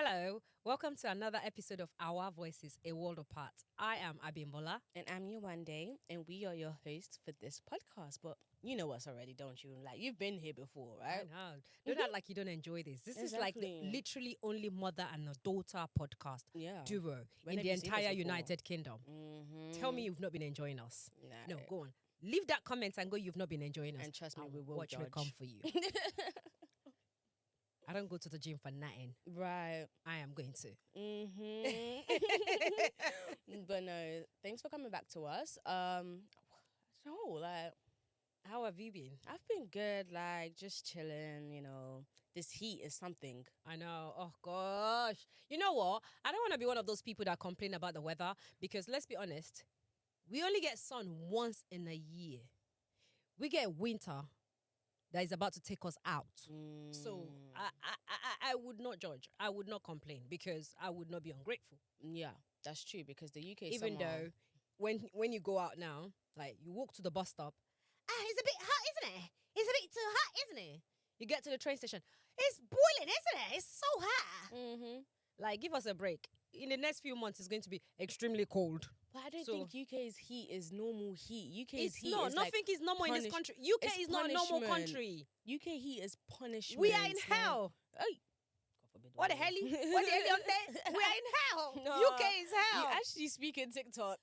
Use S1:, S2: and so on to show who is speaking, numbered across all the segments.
S1: Hello, welcome to another episode of Our Voices, A World Apart. I am Abimbola.
S2: And I'm Yewande, and we are your hosts for this podcast. But you know us already, don't you? Like, you've been here before, right?
S1: I know. Don't act like you don't enjoy this. This is like the
S2: Exactly.
S1: literally only mother and a daughter podcast
S2: Yeah.
S1: duo
S2: When
S1: in
S2: have
S1: the
S2: you seen us
S1: entire
S2: before?
S1: United Kingdom. Tell me you've not been enjoying us.
S2: Nah.
S1: No, go on. Leave that comment and go, you've not been enjoying us.
S2: And trust me,
S1: I'll
S2: we will
S1: watch me
S2: judge.
S1: come for you. I don't go to the gym for nothing.
S2: Right.
S1: I am going to.
S2: But no, thanks for coming back to us.
S1: How have you been?
S2: I've been good, like, just chilling, This heat is something.
S1: I know. Oh, gosh. You know what? I don't want to be one of those people that complain about the weather because let's be honest, we only get sun once in a year. We get winter that is about to take us out. So I would not judge. I would not complain because I would not be ungrateful.
S2: Yeah, that's true because the UK
S1: Even though when you go out now, like you walk to the bus stop, it's a bit hot, isn't it? It's a bit too hot, isn't it? You get to the train station, it's boiling, isn't it? It's so hot. Like, give us a break. In the next few months, it's going to be extremely cold.
S2: But I don't think UK's heat is normal heat. UK's
S1: It's
S2: heat
S1: not.
S2: is
S1: Nothing is normal in this country. UK
S2: It's
S1: is not a normal
S2: punishment.
S1: country.
S2: UK heat is punishment.
S1: We are in hell.
S2: Hey. God forbid.
S1: What the hell? What the hell on there? We are in hell.
S2: No.
S1: UK is hell.
S2: You actually speak in TikTok.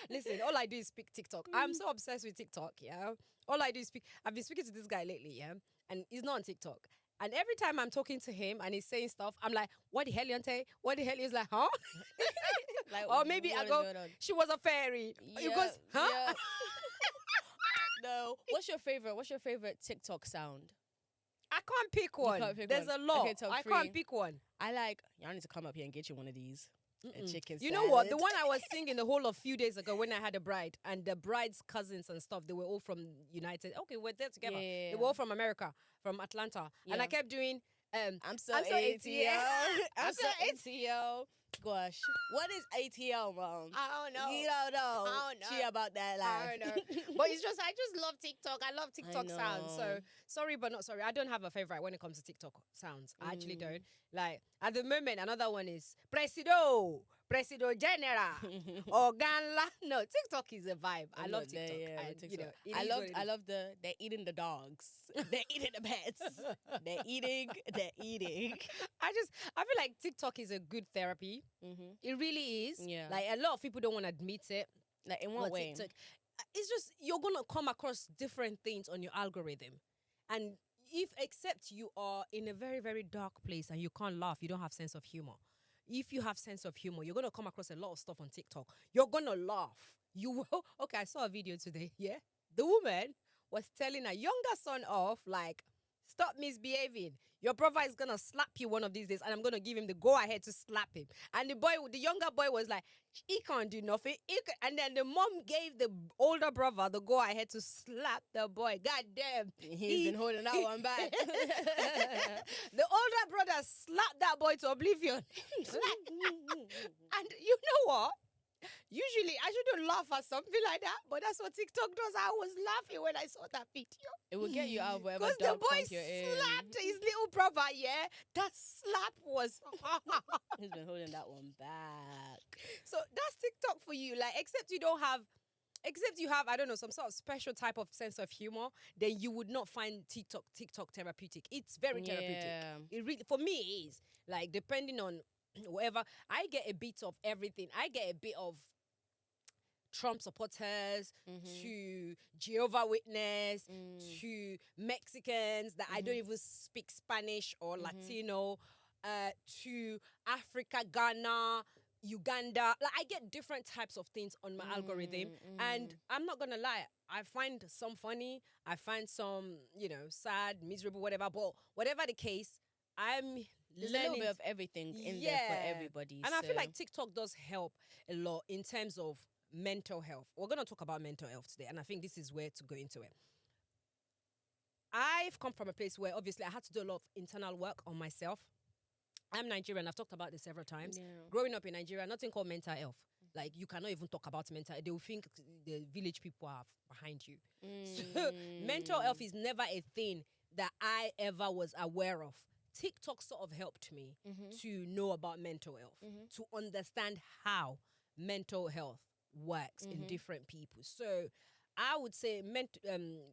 S1: Listen, all I do is speak TikTok. I'm so obsessed with TikTok, yeah. All I do is speak. I've been speaking to this guy lately, yeah, and he's not on TikTok. And every time I'm talking to him and he's saying stuff, I'm like, what the hell, Yante? What the hell? He's like, huh?
S2: Like,
S1: Or maybe I
S2: what is going
S1: go,
S2: on?
S1: she was a fairy. He goes, huh?
S2: Yeah. No. What's your favorite TikTok sound?
S1: I can't pick one.
S2: can't pick
S1: There's
S2: one.
S1: a lot.
S2: Okay, top
S1: I
S2: three.
S1: can't pick one.
S2: Y'all need to come up here and get you one of these. A chicken
S1: You know what? The
S2: salad.
S1: one I was singing the whole of few days ago when I had a bride and the bride's cousins and stuff, they were all from United. Okay, we're there together.
S2: Yeah.
S1: They were all from America, from Atlanta. And I
S2: Yeah.
S1: kept doing,
S2: I'm so
S1: ATL.
S2: ATL. I'm
S1: I'm
S2: so
S1: so
S2: ATL. Gosh, what is ATL, mom?
S1: I don't know.
S2: You don't know.
S1: I don't know.
S2: She about that
S1: I
S2: life.
S1: don't know. But it's just, I just love TikTok. I love TikTok
S2: know.
S1: sounds. So sorry, but not sorry. I don't have a favorite when it comes to TikTok sounds. I actually don't. Like, at the moment, another one is Presido General, Organla. No, TikTok is a vibe. I love TikTok. And,
S2: TikTok.
S1: you know, it
S2: I
S1: is
S2: love
S1: what it
S2: I
S1: is.
S2: love they're eating the dogs. They're eating the pets. They're eating.
S1: I feel like TikTok is a good therapy. It really is.
S2: Yeah.
S1: Like, a lot of people don't want to admit it.
S2: Like, in what
S1: But
S2: way?
S1: TikTok, it's just, you're going to come across different things on your algorithm. And except you are in a very, very dark place and you can't laugh, you don't have sense of humor. If you have sense of humor, you're going to come across a lot of stuff on TikTok. You're going to laugh. You will. Okay, I saw a video today, yeah? The woman was telling her younger son off, like, stop misbehaving. Your brother is going to slap you one of these days and I'm going to give him the go-ahead to slap him. And the younger boy was like, he can't do nothing. And then the mom gave the older brother the go-ahead to slap the boy. God damn.
S2: He's been holding that one back.
S1: The older brother slapped that boy to oblivion. And you know what? Usually, I shouldn't laugh at something like that, but that's what TikTok does. I was laughing when I saw that video.
S2: It will get you out of whatever
S1: Because the
S2: dark
S1: boy
S2: funk you're in.
S1: slapped his little brother, yeah? That slap was...
S2: He's been holding that one back.
S1: So that's TikTok for you. Like, except you have, I don't know, some sort of special type of sense of humor, then you would not find TikTok therapeutic. It's very therapeutic.
S2: Yeah.
S1: It really, for me, it is. Like, depending on whatever, I get a bit of everything. I get a bit of Trump supporters, to Jehovah Witness, to Mexicans that I don't even speak Spanish or Latino, to Africa, Ghana, Uganda. Like, I get different types of things on my algorithm. And I'm not gonna lie, I find some funny, I find some, sad, miserable, whatever. But whatever the case, I'm
S2: There's a
S1: learning
S2: little bit of everything in there for everybody.
S1: and I feel
S2: so-
S1: like TikTok does help a lot in terms of mental health. We're going to talk about mental health today, and I think this is where to go into it. I've come from a place where obviously I had to do a lot of internal work on myself. I'm Nigerian. I've talked about this several times.
S2: Yeah.
S1: Growing up in Nigeria, nothing called mental health. Like, you cannot even talk about mental health. They will think the village people are behind you. So mental health is never a thing that I ever was aware of TikTok sort of helped me
S2: Mm-hmm.
S1: to know about mental health,
S2: Mm-hmm.
S1: to understand how mental health works in
S2: Mm-hmm.
S1: different people. So I would say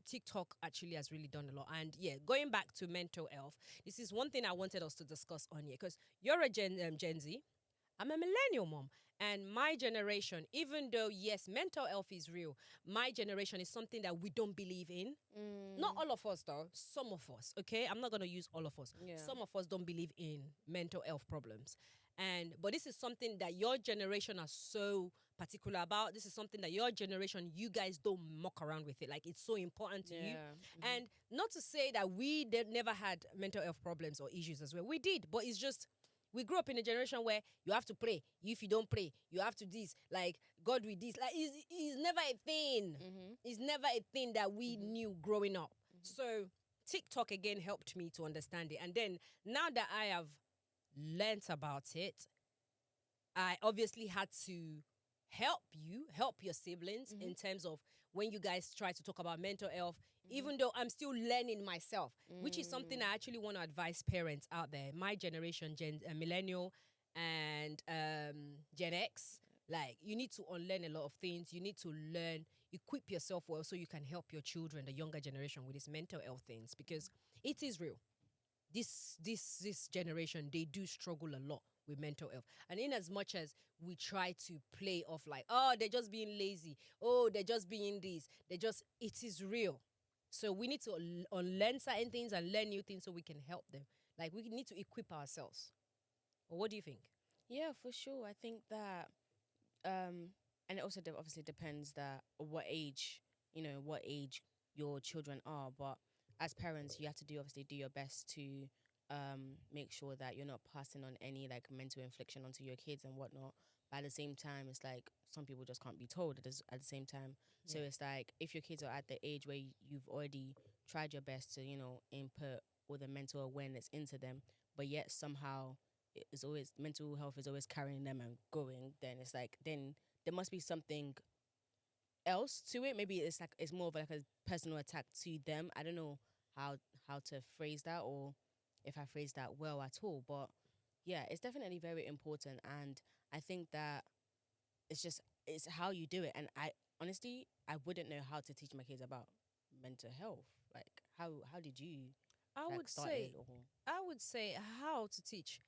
S1: TikTok actually has really done a lot. And yeah, going back to mental health, this is one thing I wanted us to discuss on here because you're a Gen Z. I'm a millennial mom. And my generation, even though, yes, mental health is real, my generation is something that we don't believe in. Not all of us, though. Some of us, okay? I'm not going to use all of us.
S2: Yeah.
S1: Some of us don't believe in mental health problems. But this is something that your generation are so particular about. This is something that your generation, you guys don't muck around with it. Like, it's so important to you.
S2: Yeah. Mm-hmm.
S1: And not to say that we never had mental health problems or issues as well. We did, but it's just we grew up in a generation where you have to pray. If you don't pray, you have to this. Like, God with this. Like, it's never a thing.
S2: Mm-hmm.
S1: It's never a thing that we
S2: Mhm.
S1: knew growing up.
S2: Mhm.
S1: So TikTok again helped me to understand it. And then now that I have learnt about it, I obviously had to help your siblings
S2: Mhm.
S1: in terms of when you guys try to talk about mental health,
S2: Mhm.
S1: even though I'm still learning myself, which is something
S2: Mm.
S1: I actually want to advise parents out there, my generation, millennial and Gen X. Like, you need to unlearn a lot of things. You need to equip yourself well so you can help your children, the younger generation, with these mental health things because it is real. This generation, they do struggle a lot with mental health. And in as much as we try to play off like, oh, they're just being lazy, oh, they're just being this, it is real. So we need to unlearn certain things and learn new things so we can help them. Like, we need to equip ourselves. Or what do you think?
S2: Yeah, for sure. I think that, and it also obviously depends that what age, what age your children are. But as parents, you have to obviously do your best to make sure that you're not passing on any like mental infliction onto your kids and whatnot. But at the same time, it's like some people just can't be told at the same time. So
S1: Yeah.
S2: it's like if your kids are at the age where you've already tried your best to, input all the mental awareness into them, but yet somehow it's always mental health is always carrying them and going, then it's like then there must be something else to it. Maybe it's like it's more of like a personal attack to them. I don't know how to phrase that or if I phrase that well at all. But yeah, it's definitely very important, and I think that it's how you do it. And I honestly I wouldn't know how to teach my kids about mental health. Like how did you
S1: I
S2: like
S1: would
S2: start it
S1: say,
S2: or
S1: how to teach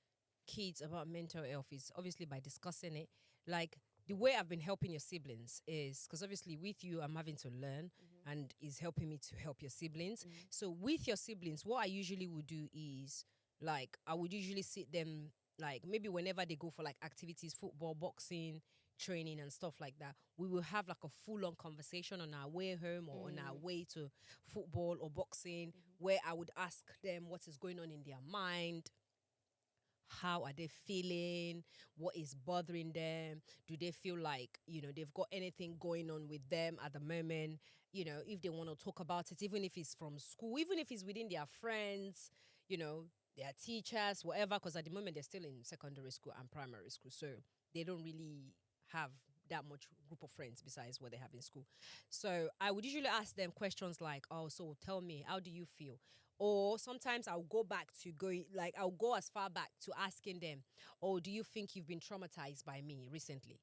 S1: kids about mental health is obviously by discussing it. Like, the way I've been helping your siblings is because obviously with you, I'm having to learn and is helping me to help your siblings.
S2: Mhm.
S1: So with your siblings, what I usually would do is like, I would usually sit them like maybe whenever they go for like activities, football, boxing, training and stuff like that, we will have like a full on conversation on our way home or on our way to football or boxing, where I would ask them what is going on in their mind, how are they feeling, what is bothering them, do they feel like they've got anything going on with them at the moment, if they want to talk about it, even if it's from school, even if it's within their friends, their teachers, whatever, because at the moment they're still in secondary school and primary school, so they don't really have that much group of friends besides what they have in school. So I would usually ask them questions like, oh, so tell me, how do you feel? Or sometimes I'll go back to going, like, I'll go as far back to asking them, oh, do you think you've been traumatized by me recently?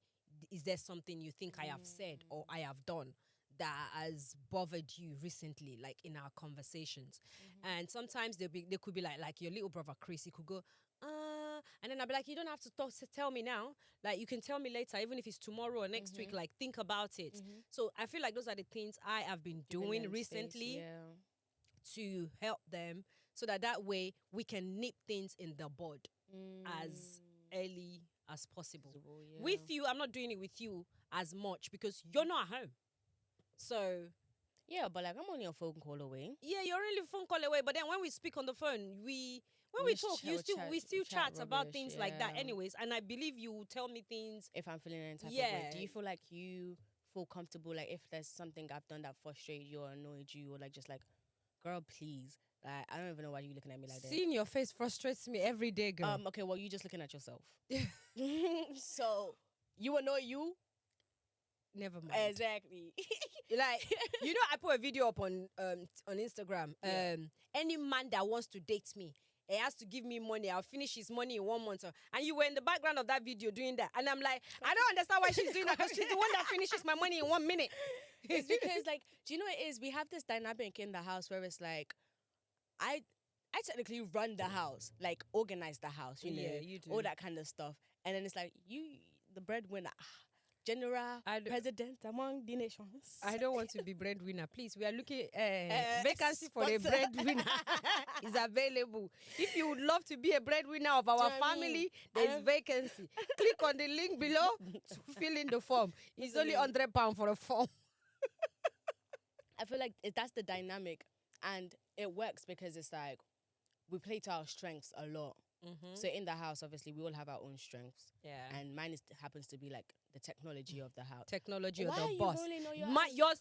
S1: Is there something you think I have said or I have done that has bothered you recently, like in our conversations? And sometimes they could be like your little brother Chris, he could go, and then I'll be like, you don't have to tell me now. Like, you can tell me later, even if it's tomorrow or next week. Like, think about it. So I feel like those are the things I have been
S2: giving
S1: doing
S2: them space,
S1: recently
S2: yeah.
S1: to help them, so that way we can nip things in the bud as early as possible.
S2: Possible, yeah.
S1: With you, I'm not doing it with you as much because you're not at home. So
S2: Yeah, but like I'm only a phone call away.
S1: yeah, you're only a phone call away. But then when we speak on the phone, when
S2: We
S1: we talk, we still chat about
S2: rubbish,
S1: things like that
S2: yeah.
S1: anyways. And I believe you will tell me things.
S2: If I'm feeling any type of
S1: Yeah.
S2: way, do you feel like you feel comfortable? Like if there's something I've done that frustrated you or annoyed you, or like just like, girl, please. Like I don't even know why you're looking at me like that.
S1: Seeing your face frustrates me every day, girl.
S2: Okay, well you just looking at yourself. So you annoy you.
S1: Never mind.
S2: Exactly.
S1: Like, I put a video up on Instagram.
S2: Yeah.
S1: Any man that wants to date me, he has to give me money. I'll finish his money in 1 month. And you were in the background of that video doing that. And I'm like, I don't understand why she's doing that because she's the one that finishes my money in 1 minute.
S2: It's because, like, do you know what it is? We have this dynamic in the house where it's like, I technically run the house, like organize the house, you know,
S1: Yeah, you do.
S2: all that kind of stuff. And then it's like, you, the breadwinner, general, president among the nations.
S1: I don't want to be breadwinner. Please, we are looking vacancy for a breadwinner is available. If you would love to be a breadwinner of our family, there's vacancy. Click on the link below to fill in the form. It's only £100 for a form.
S2: I feel like that's the dynamic, and it works because it's like we play to our strengths a lot. So in the house, obviously, we all have our own strengths.
S1: Yeah.
S2: And mine happens to be like the technology of the house.
S1: Technology of
S2: Why
S1: the
S2: are you
S1: boss.
S2: rolling on your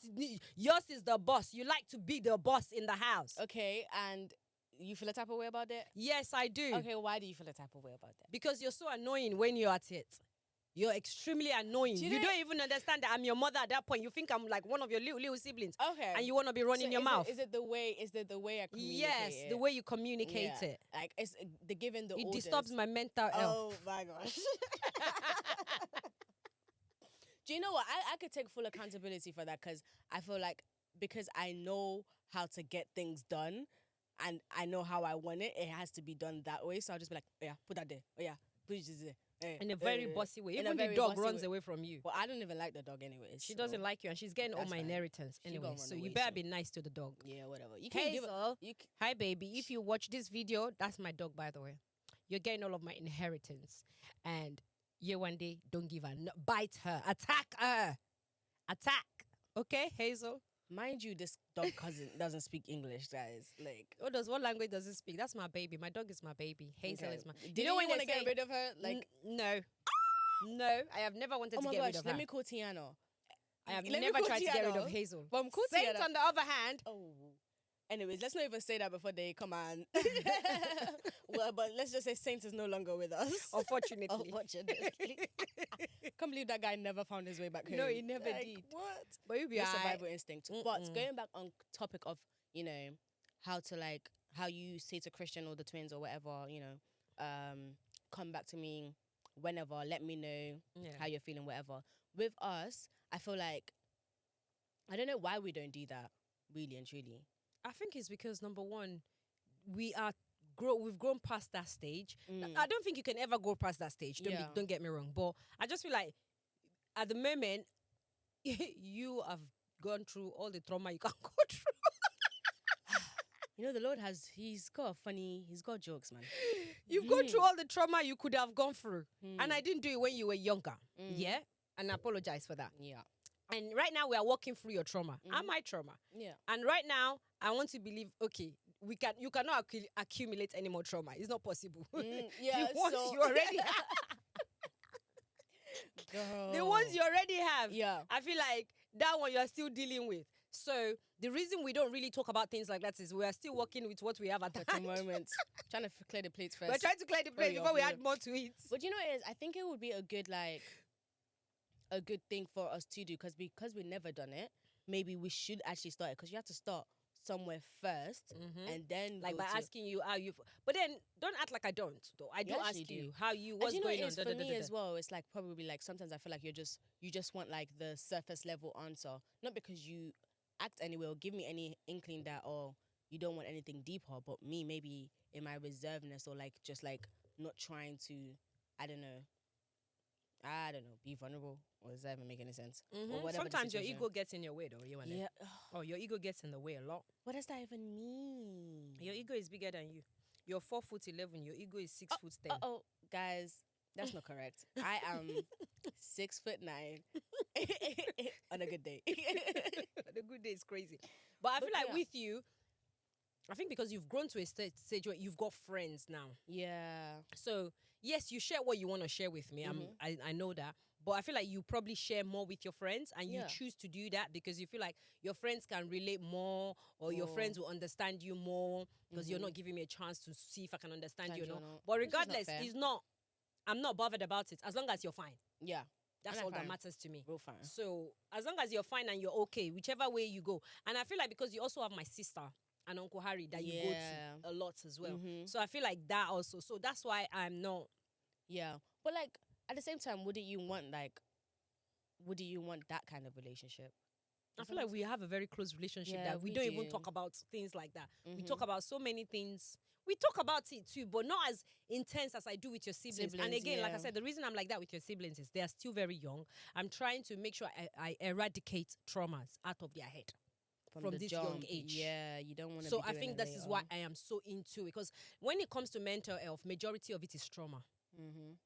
S1: Yours is the boss. You like to be the boss in the house.
S2: Okay, and you feel a type of way about it?
S1: Yes, I do.
S2: Okay, why do you feel a type of way about that?
S1: Because you're so annoying when you're at it. You're extremely annoying. You don't even understand that I'm your mother at that point. You think I'm like one of your little siblings.
S2: Okay.
S1: And you want to be running your mouth.
S2: Is it the way I communicate
S1: Yes,
S2: it?
S1: the way you communicate it.
S2: Like, it's the giving the
S1: It
S2: orders.
S1: disturbs my mental health.
S2: Oh, my gosh. Do you know what? I could take full accountability for that because I feel like because I know how to get things done and I know how I want it, it has to be done that way. So I'll just be like, oh yeah, put that there. Oh yeah, put it there.
S1: In a very bossy way.
S2: In a
S1: Even the
S2: very
S1: dog
S2: bossy
S1: runs
S2: way.
S1: away from you.
S2: Well, I don't even like the dog anyways.
S1: She doesn't like you and she's getting all
S2: That's
S1: my
S2: fine.
S1: inheritance
S2: She
S1: anyway.
S2: gonna
S1: So
S2: run
S1: you
S2: away
S1: better
S2: soon.
S1: be nice to the dog.
S2: Yeah, whatever. You can give
S1: Hazel,
S2: it.
S1: hi baby. If you watch this video, that's my dog, by the way. You're getting all of my inheritance. And you one day, don't give her. No, bite her. Attack her. Attack. Okay, Hazel?
S2: Mind you, this dog cousin doesn't speak English, guys. Like,
S1: What language does it speak? That's my baby. My dog is my baby. Hazel
S2: okay.
S1: is my...
S2: Do you know when you want to
S1: they
S2: get
S1: say-
S2: rid of her? Like,
S1: No. No, I have never wanted
S2: oh
S1: to
S2: my
S1: get rid
S2: gosh,
S1: of her.
S2: let me call Tiana.
S1: I have
S2: let me
S1: never
S2: call
S1: tried to get rid of
S2: Tiana.
S1: Hazel.
S2: But call
S1: Saint,
S2: Tiana.
S1: on the other hand...
S2: Oh. Anyways, let's not even say that before they come on. Well, but let's just say Saint is no longer with us.
S1: Unfortunately.
S2: Unfortunately. Can't believe that guy never found his way back home.
S1: No, he never
S2: Like,
S1: did.
S2: What?
S1: But you'll be
S2: Your
S1: alright.
S2: survival instinct. But going back on topic of, you know, how you say to Christian or the twins or whatever, you know, come back to me whenever, let me know how you're feeling, whatever. With us, I feel like, I don't know why we don't do that, really and truly.
S1: I think it's because, number one, we've grown past that stage. I don't think you can ever go past that stage. Don't get me wrong. But I just feel like at the moment, you have gone through all the trauma you can go through.
S2: You know, the Lord he's got jokes, man.
S1: You've gone through all the trauma you could have gone through. And I didn't do it when you were younger. Yeah? And I apologize for that.
S2: Yeah.
S1: And right now we are walking through your trauma and my trauma.
S2: Yeah.
S1: And right now I want to believe, okay, you cannot accumulate any more trauma. It's not possible.
S2: Yeah.
S1: The ones you already have. The ones you already have.
S2: Yeah.
S1: I feel like that one you're still dealing with. So the reason we don't really talk about things like that is we are still working with what we have at the
S2: moment. Trying to clear the plates first.
S1: We're trying to clear the plate before we add more to it.
S2: But you know what it is? I think it would be a good thing for us to do because we've never done it. Maybe we should actually start it because you have to start somewhere first and then
S1: like by asking you how you. But then don't act like I don't. Though I do ask you how you what's
S2: and
S1: going on.
S2: For me as well, it's like probably like sometimes I feel like you just want like the surface level answer, not because you act anyway or give me any inkling that you don't want anything deeper, but me maybe in my reservedness or like just like not trying to I don't know, be vulnerable. Or does that even make any sense? Or whatever.
S1: Sometimes your ego gets in your way, though.
S2: Yeah.
S1: Oh, your ego gets in the way a lot.
S2: What does that even mean?
S1: Your ego is bigger than you. You're 4'11". Your ego is 6'10".
S2: Oh, guys, that's not correct. I am 6'9" on a good day.
S1: On a good day is crazy. But I feel like with you, I think because you've grown to a stage where you've got friends now.
S2: Yeah.
S1: So yes, you share what you want to share with me. I know that. But I feel like you probably share more with your friends and you choose to do that because you feel like your friends can relate more or your friends will understand you more because you're not giving me a chance to see if I can understand you or not. But regardless, I'm not bothered about it as long as you're fine.
S2: Yeah.
S1: That's all that matters to me.
S2: Real fine.
S1: So as long as you're fine and you're okay, whichever way you go. And I feel like because you also have my sister and Uncle Harry that you go
S2: Yeah.
S1: to a lot as well.
S2: Mm-hmm.
S1: So I feel like that also. So that's why I'm not.
S2: Yeah. But like at the same time, would you want that kind of relationship?
S1: I
S2: Does
S1: feel
S2: that
S1: like
S2: make
S1: we have a very close relationship
S2: Yeah,
S1: that we
S2: we
S1: don't even
S2: do.
S1: talk about things like that. We
S2: Mhm.
S1: talk about so many things. We talk about it too, but not as intense as I do with your siblings. And
S2: Siblings,
S1: again, like I
S2: yeah.
S1: said, the reason I'm like that with your siblings is they are still very young. I'm trying to make sure I eradicate traumas out of their head from
S2: the
S1: this
S2: jump,
S1: young age.
S2: Yeah, you don't want to
S1: So
S2: be
S1: I
S2: doing
S1: think
S2: it
S1: this is why
S2: later.
S1: I am so into it. Because when it comes to mental health, majority of it is trauma
S2: Mhm.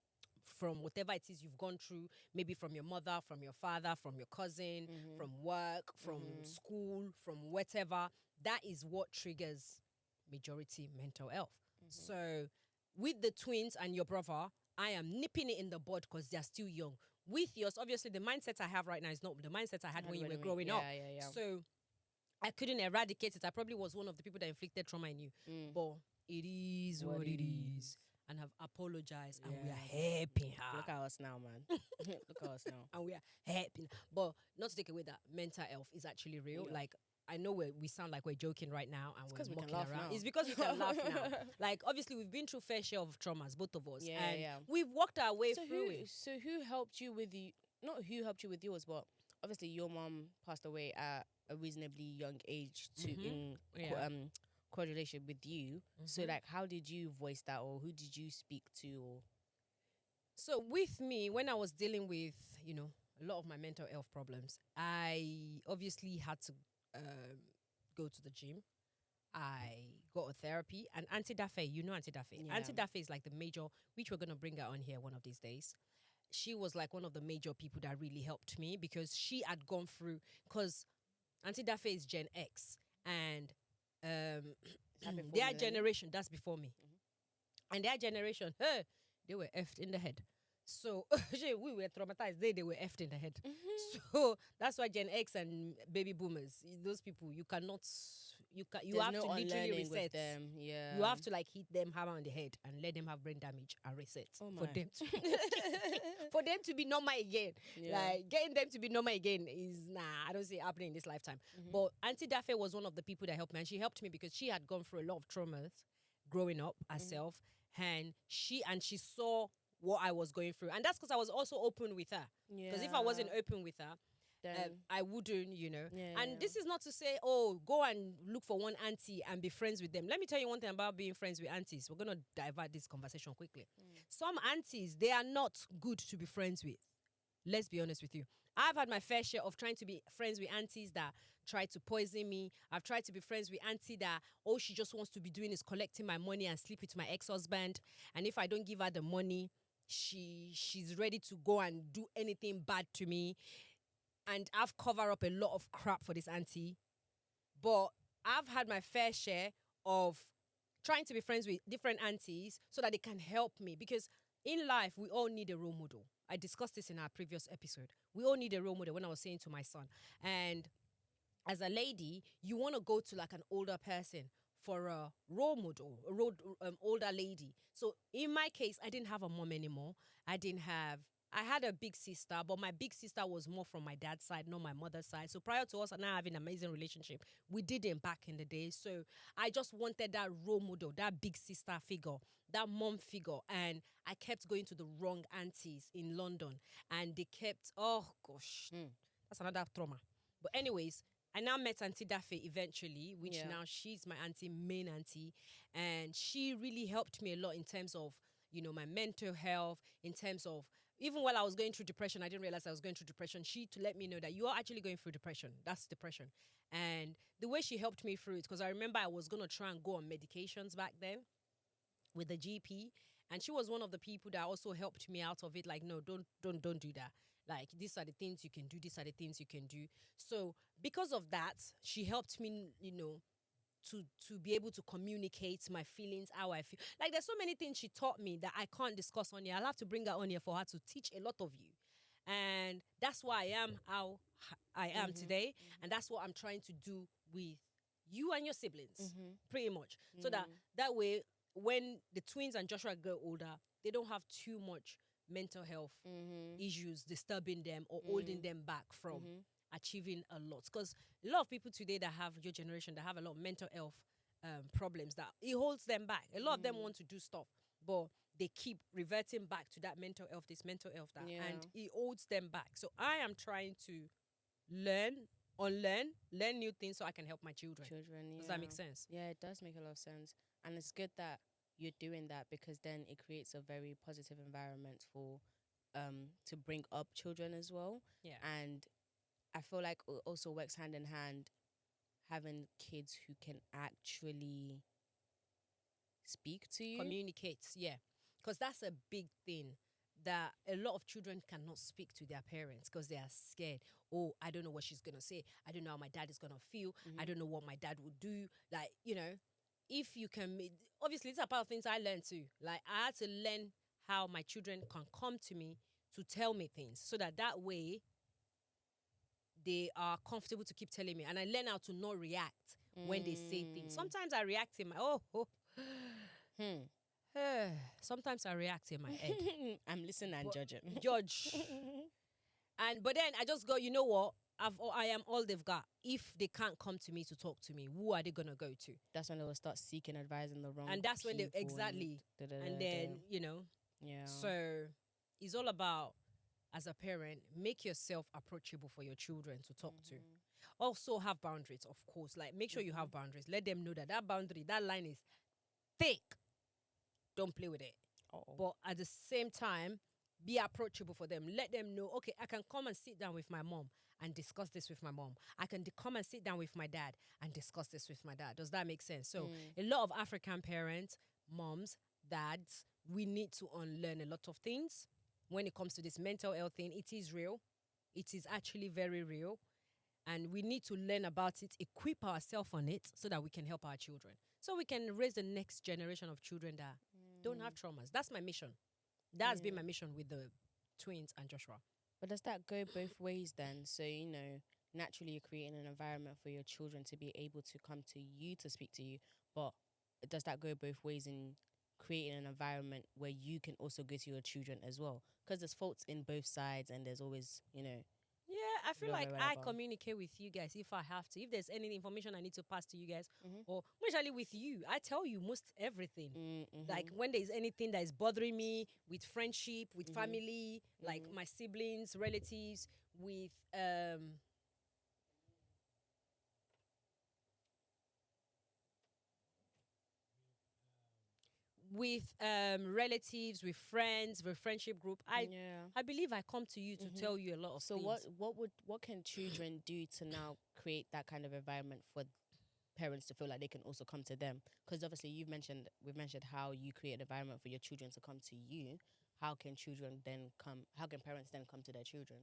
S1: from whatever it is you've gone through, maybe from your mother, from your father, from your cousin,
S2: Mhm.
S1: from work, from
S2: Mhm.
S1: school, from whatever. That is what triggers majority mental health.
S2: Mhm.
S1: So with the twins and your brother, I am nipping it in the bud because they're still young. With yours, obviously, the mindset I have right now is not the mindset I had when you were growing up.
S2: Yeah.
S1: So I couldn't eradicate it. I probably was one of the people that inflicted trauma in you.
S2: Mm.
S1: But it is what it is. And have apologized, and we are
S2: Yeah.
S1: helping her.
S2: Look at us now, man. Look at us now.
S1: And we are helping. But not to take away that mental health is actually real.
S2: Yeah.
S1: Like, I know we sound like we're joking right now and
S2: It's 'cause
S1: we're
S2: we can
S1: mocking
S2: laugh
S1: around.
S2: now.
S1: It's because we can laugh now. Like, obviously, we've been through fair share of traumas, both of us.
S2: Yeah,
S1: and
S2: yeah.
S1: we've walked our way through it.
S2: So who helped you with the? Not who helped you with yours, but obviously your mom passed away at a reasonably young age to
S1: Mhm.
S2: co-
S1: Yeah.
S2: correlation with you. So
S1: Mhm.
S2: like, how did you voice that, or who did you speak to? Or
S1: So with me, when I was dealing with, a lot of my mental health problems, I obviously had to go to the gym. I got a therapy and Auntie Dafe, Auntie Dafe.
S2: Yeah.
S1: Auntie Dafe is like the major, which we're gonna bring her on here one of these days. She was like one of the major people that really helped me because she had gone through. Because Auntie Dafe is Gen X and
S2: that before
S1: their
S2: millennial?
S1: generation, that's before me, and their generation, they were effed in the head. So we were traumatized. They were effed in the head. So that's why Gen X and baby boomers, those people, you cannot, you
S2: There's
S1: have
S2: no
S1: to literally
S2: unlearning with
S1: reset
S2: them. Yeah.
S1: You have to like hit them hammer on the head and let them have brain damage and reset
S2: Oh
S1: for
S2: my.
S1: them to for them to be normal again.
S2: Yeah.
S1: Like getting them to be normal again is I don't see it happening in this lifetime. But Auntie Dafe was one of the people that helped me, and she helped me because she had gone through a lot of traumas growing up herself, and she saw what I was going through, and that's because I was also open with her. Because if I wasn't open with her,
S2: then
S1: I wouldn't,
S2: Yeah.
S1: And this is not to say, oh, go and look for one auntie and be friends with them. Let me tell you one thing about being friends with aunties. We're going to divert this conversation quickly. Some aunties, they are not good to be friends with. Let's be honest with you. I've had my fair share of trying to be friends with aunties that try to poison me. I've tried to be friends with auntie that all she just wants to be doing is collecting my money and sleep with my ex-husband. And if I don't give her the money, she's ready to go and do anything bad to me. And I've covered up a lot of crap for this auntie. But I've had my fair share of trying to be friends with different aunties so that they can help me. Because in life, we all need a role model. I discussed this in our previous episode. We all need a role model when I was saying to my son. And as a lady, you want to go to like an older person for a role model, older lady. So in my case, I didn't have a mom anymore. I had a big sister, but my big sister was more from my dad's side, not my mother's side. So prior to us and I having an amazing relationship, we didn't back in the day. So I just wanted that role model, that big sister figure, that mom figure. And I kept going to the wrong aunties in London. And they kept, oh gosh, that's another trauma. But anyways, I now met Auntie Dafe eventually, which now she's my main auntie. And she really helped me a lot in terms of, my mental health, in terms of, even while I was going through depression, I didn't realize I was going through depression. She to let me know that you are actually going through depression. That's depression. And the way she helped me through it, because I remember I was going to try and go on medications back then with the GP. And she was one of the people that also helped me out of it. Like, no, don't do that. Like, these are the things you can do. These are the things you can do. So because of that, she helped me, to be able to communicate my feelings, how I feel. Like, there's so many things she taught me that I can't discuss on here. I'll have to bring her on here for her to teach a lot of you. And that's why I am how I am today. And that's what I'm trying to do with you and your siblings, pretty much. So that way, when the twins and Joshua get older, they don't have too much mental health issues disturbing them or holding them back from achieving a lot. Because a lot of people today that have your generation, that have a lot of mental health problems that it holds them back. A lot of them want to do stuff, but they keep reverting back to that mental health, this mental health, that, and it holds them back. So I am trying to learn, unlearn, learn new things so I can help my children. Does that make sense?
S2: Yeah, it does make a lot of sense. And it's good that you're doing that, because then it creates a very positive environment for to bring up children as well.
S1: Yeah.
S2: And I feel like it also works hand in hand, having kids who can actually speak to you.
S1: Communicates, yeah. Because that's a big thing, that a lot of children cannot speak to their parents because they are scared. Oh, I don't know what she's going to say. I don't know how my dad is going to feel. I don't know what my dad will do. Like, if you can, obviously, it's about things I learned too. Like, I had to learn how my children can come to me to tell me things, so that way they are comfortable to keep telling me. And I learn how to not react when they say things. Sometimes I react in my, sometimes I react in my head.
S2: I'm listening and judging.
S1: Judge. But then I just go, you know what? I am all they've got. If they can't come to me to talk to me, who are they gonna go to?
S2: That's when they will start seeking advice in the wrong.
S1: And that's when they
S2: people
S1: exactly. And then
S2: yeah.
S1: So it's all about, as a parent, make yourself approachable for your children to talk to. Also have boundaries, of course. Like, make sure you have boundaries. Let them know that boundary, that line is thick. Don't play with it. But at the same time, be approachable for them. Let them know, okay, I can come and sit down with my mom and discuss this with my mom. I can come and sit down with my dad and discuss this with my dad. Does that make sense? So a lot of African parents, moms, dads, we need to unlearn a lot of things when it comes to this mental health thing. It is real. It is actually very real. And we need to learn about it, equip ourselves on it, so that we can help our children. So we can raise the next generation of children that don't have traumas. That's my mission. That's been my mission with the twins and Joshua.
S2: But does that go both ways then? So, naturally you're creating an environment for your children to be able to come to you to speak to you. But does that go both ways in creating an environment where you can also go to your children as well? Because there's faults in both sides, and there's always,
S1: Yeah, I feel like I communicate with you guys if I have to. If there's any information I need to pass to you guys, or especially with you, I tell you most everything. Like, when there's anything that is bothering me with friendship, with family, like my siblings, relatives, with relatives, with friends, with friendship group. I believe I come to you to tell you a lot of things.
S2: So what can children do to now create that kind of environment for parents to feel like they can also come to them? Because obviously we've mentioned how you create an environment for your children to come to you. How can parents then come to their children?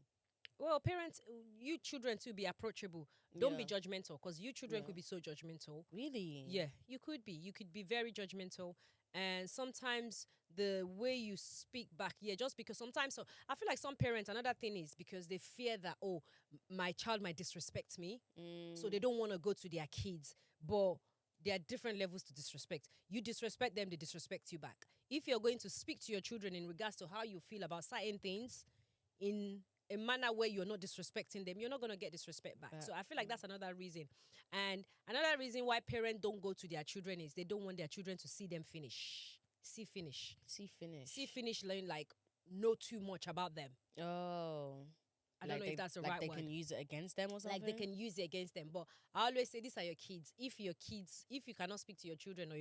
S1: Well, parents, you children to be approachable. Don't be judgmental, because you children could be so judgmental.
S2: Really?
S1: Yeah, you could be. You could be very judgmental. And sometimes the way you speak back, just because sometimes, so I feel like some parents, another thing is because they fear that, my child might disrespect me. So they don't want to go to their kids. But there are different levels to disrespect. You disrespect them, they disrespect you back. If you're going to speak to your children in regards to how you feel about certain things in a manner where you're not disrespecting them, you're not going to get disrespect back. So I feel like that's another reason. And another reason why parents don't go to their children is they don't want their children to see them finish. See finish, learn, like, know too much about them.
S2: Oh.
S1: I don't know if that's the right word.
S2: Like they can use it against them or something?
S1: Like they can use it against them. But I always say, these are your kids. If you cannot speak to your children, or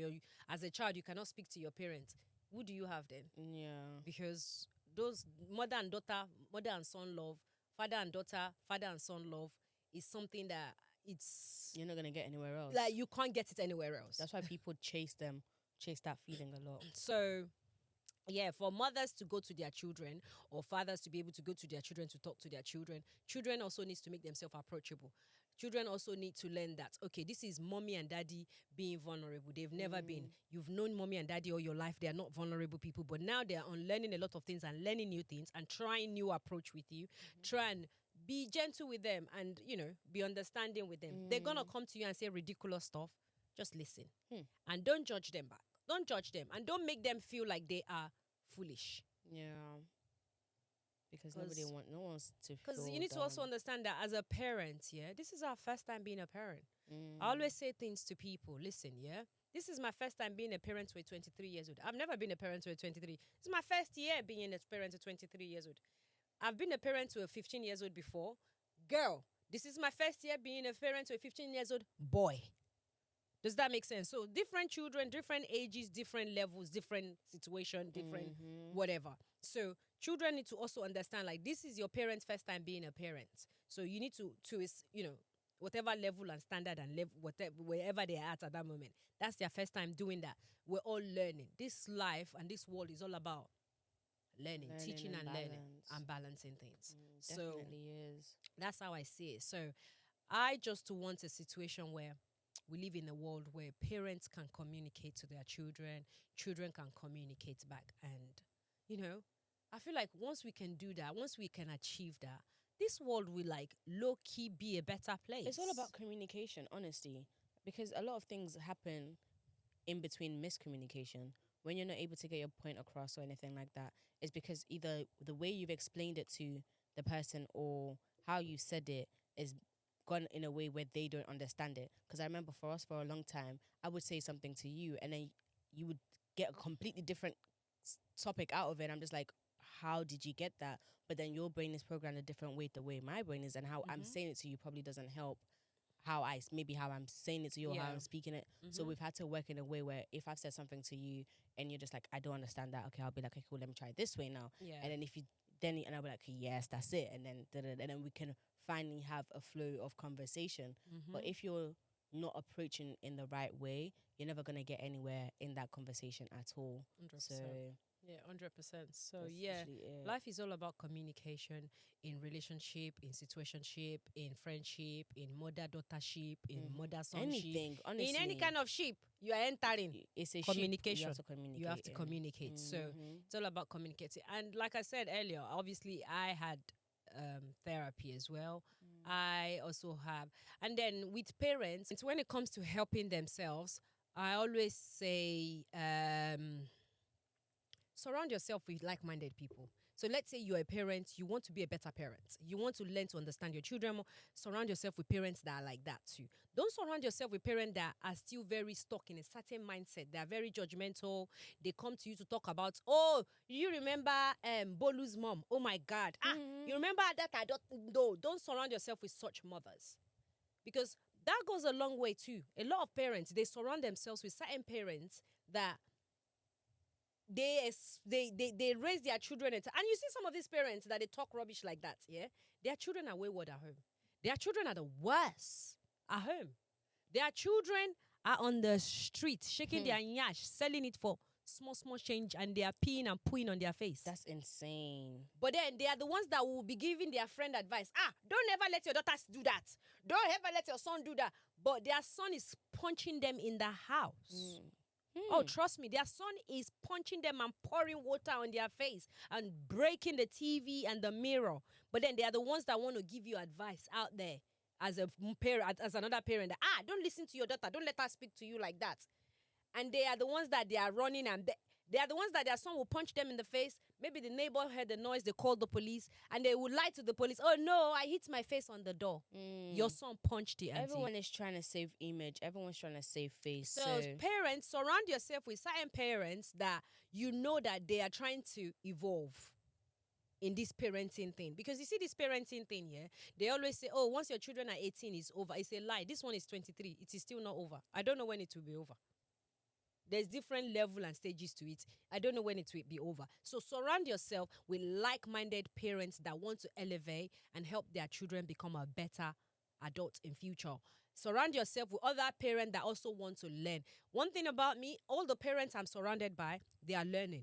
S1: as a child, you cannot speak to your parents, who do you have then?
S2: Yeah.
S1: Because those mother and daughter, mother and son love, father and daughter, father and son love is something that
S2: you're not going to get anywhere else.
S1: Like, you can't get it anywhere else.
S2: That's why people chase that feeling a lot.
S1: So, yeah, for mothers to go to their children, or fathers to be able to go to their children to talk to their children also needs to make themselves approachable. Children also need to learn that, okay, this is mommy and daddy being vulnerable. They've never been. You've known mommy and daddy all your life. They are not vulnerable people. But now they are unlearning a lot of things and learning new things and trying new approach with you. Try and be gentle with them and, be understanding with them. They're going to come to you and say ridiculous stuff. Just listen. And don't judge them back. Don't judge them. And don't make them feel like they are foolish.
S2: Yeah. because no one's to
S1: Because
S2: feel
S1: you need to also
S2: down.
S1: understand that as a parent, yeah, this is our first time being a parent. I
S2: Mm.
S1: always say things to people. Listen, yeah, this is my first time being a parent to a 23 years old. I've never been a parent to a 23. It's my first year being a parent to 23 years old. I've been a parent to a 15 years old before. Girl, this is my first year being a parent to a 15 years old boy. Does that make sense? So different children, different ages, different levels, different situation, different whatever. So children need to also understand, like, this is your parents' first time being a parent. So you need to whatever level and standard and level, whatever, wherever they are at that moment, that's their first time doing that. We're all learning. This life and this world is all about learning, teaching and learning and balancing things. So
S2: Definitely is.
S1: that's how I see it. So I just want a situation where we live in a world where parents can communicate to their children, children can communicate back. And, I feel like once we can do that, once we can achieve that, this world will like low key be a better place.
S2: It's all about communication, honestly, because a lot of things happen in between miscommunication. When you're not able to get your point across or anything like that, it's because either the way you've explained it to the person or how you said it is gone in a way where they don't understand it. Because I remember for us for a long time, I would say something to you and then you would get a completely different topic out of it. I'm just like, how did you get that? But then your brain is programmed a different way, the way my brain is, and how I'm saying it to you probably doesn't help how I'm saying it to you or how I'm speaking it. So we've had to work in a way where if I've said something to you and you're just like, I don't understand that, okay, I'll be like, okay, cool, let me try it this way now.
S1: Yeah.
S2: And then and I'll be like, yes, that's it. And then we can finally have a flow of conversation. But if you're not approaching in the right way, you're never gonna get anywhere in that conversation at all.
S1: 100%.
S2: So
S1: Yeah, 100%. So
S2: that's
S1: yeah,
S2: literally it.
S1: life is all about communication in relationship, in situationship, in friendship, in mother-daughtership, in mother-sonship.
S2: Anything, honestly.
S1: In any kind of ship you are entering,
S2: It's a
S1: communication.
S2: You have to communicate.
S1: You have to communicate. So it's all about communicating. And like I said earlier, obviously I had therapy as well. I also have. And then with parents, it's when it comes to helping themselves, I always say surround yourself with like-minded people. So let's say you're a parent, you want to be a better parent. You want to learn to understand your children more. Surround yourself with parents that are like that too. Don't surround yourself with parents that are still very stuck in a certain mindset. They are very judgmental. They come to you to talk about, oh, you remember Bolu's mom? Oh my God. You remember that? I don't know. Don't surround yourself with such mothers. Because that goes a long way too. A lot of parents, they surround themselves with certain parents that they raise their children and you see some of these parents that they talk rubbish like that, yeah? Their children are wayward at home. Their children are the worst at home. Their children are on the street shaking their nyash, selling it for small change, and they are peeing and pooing on their face.
S2: That's insane.
S1: But then they are the ones that will be giving their friend advice. Don't ever let your daughters do that. Don't ever let your son do that. But their son is punching them in the house. Oh, trust me, their son is punching them and pouring water on their face and breaking the TV and the mirror. But then they are the ones that want to give you advice out there as a parent, as another parent. Don't listen to your daughter. Don't let her speak to you like that. And they are the ones that they are running and they are the ones that their son will punch them in the face. Maybe the neighbor heard the noise, they called the police, and they would lie to the police. Oh no, I hit my face on the door. Your son punched the auntie.
S2: Everyone is trying to save image. Everyone's trying to save face.
S1: So parents, surround yourself with certain parents that you know that they are trying to evolve in this parenting thing. Because you see this parenting thing, yeah? They always say, oh, once your children are 18, it's over. It's a lie. This one is 23. It is still not over. I don't know when it will be over. There's different level and stages to it. I don't know when it will be over. So surround yourself with like-minded parents that want to elevate and help their children become a better adult in future. Surround yourself with other parents that also want to learn. One thing about me, all the parents I'm surrounded by, they are learning.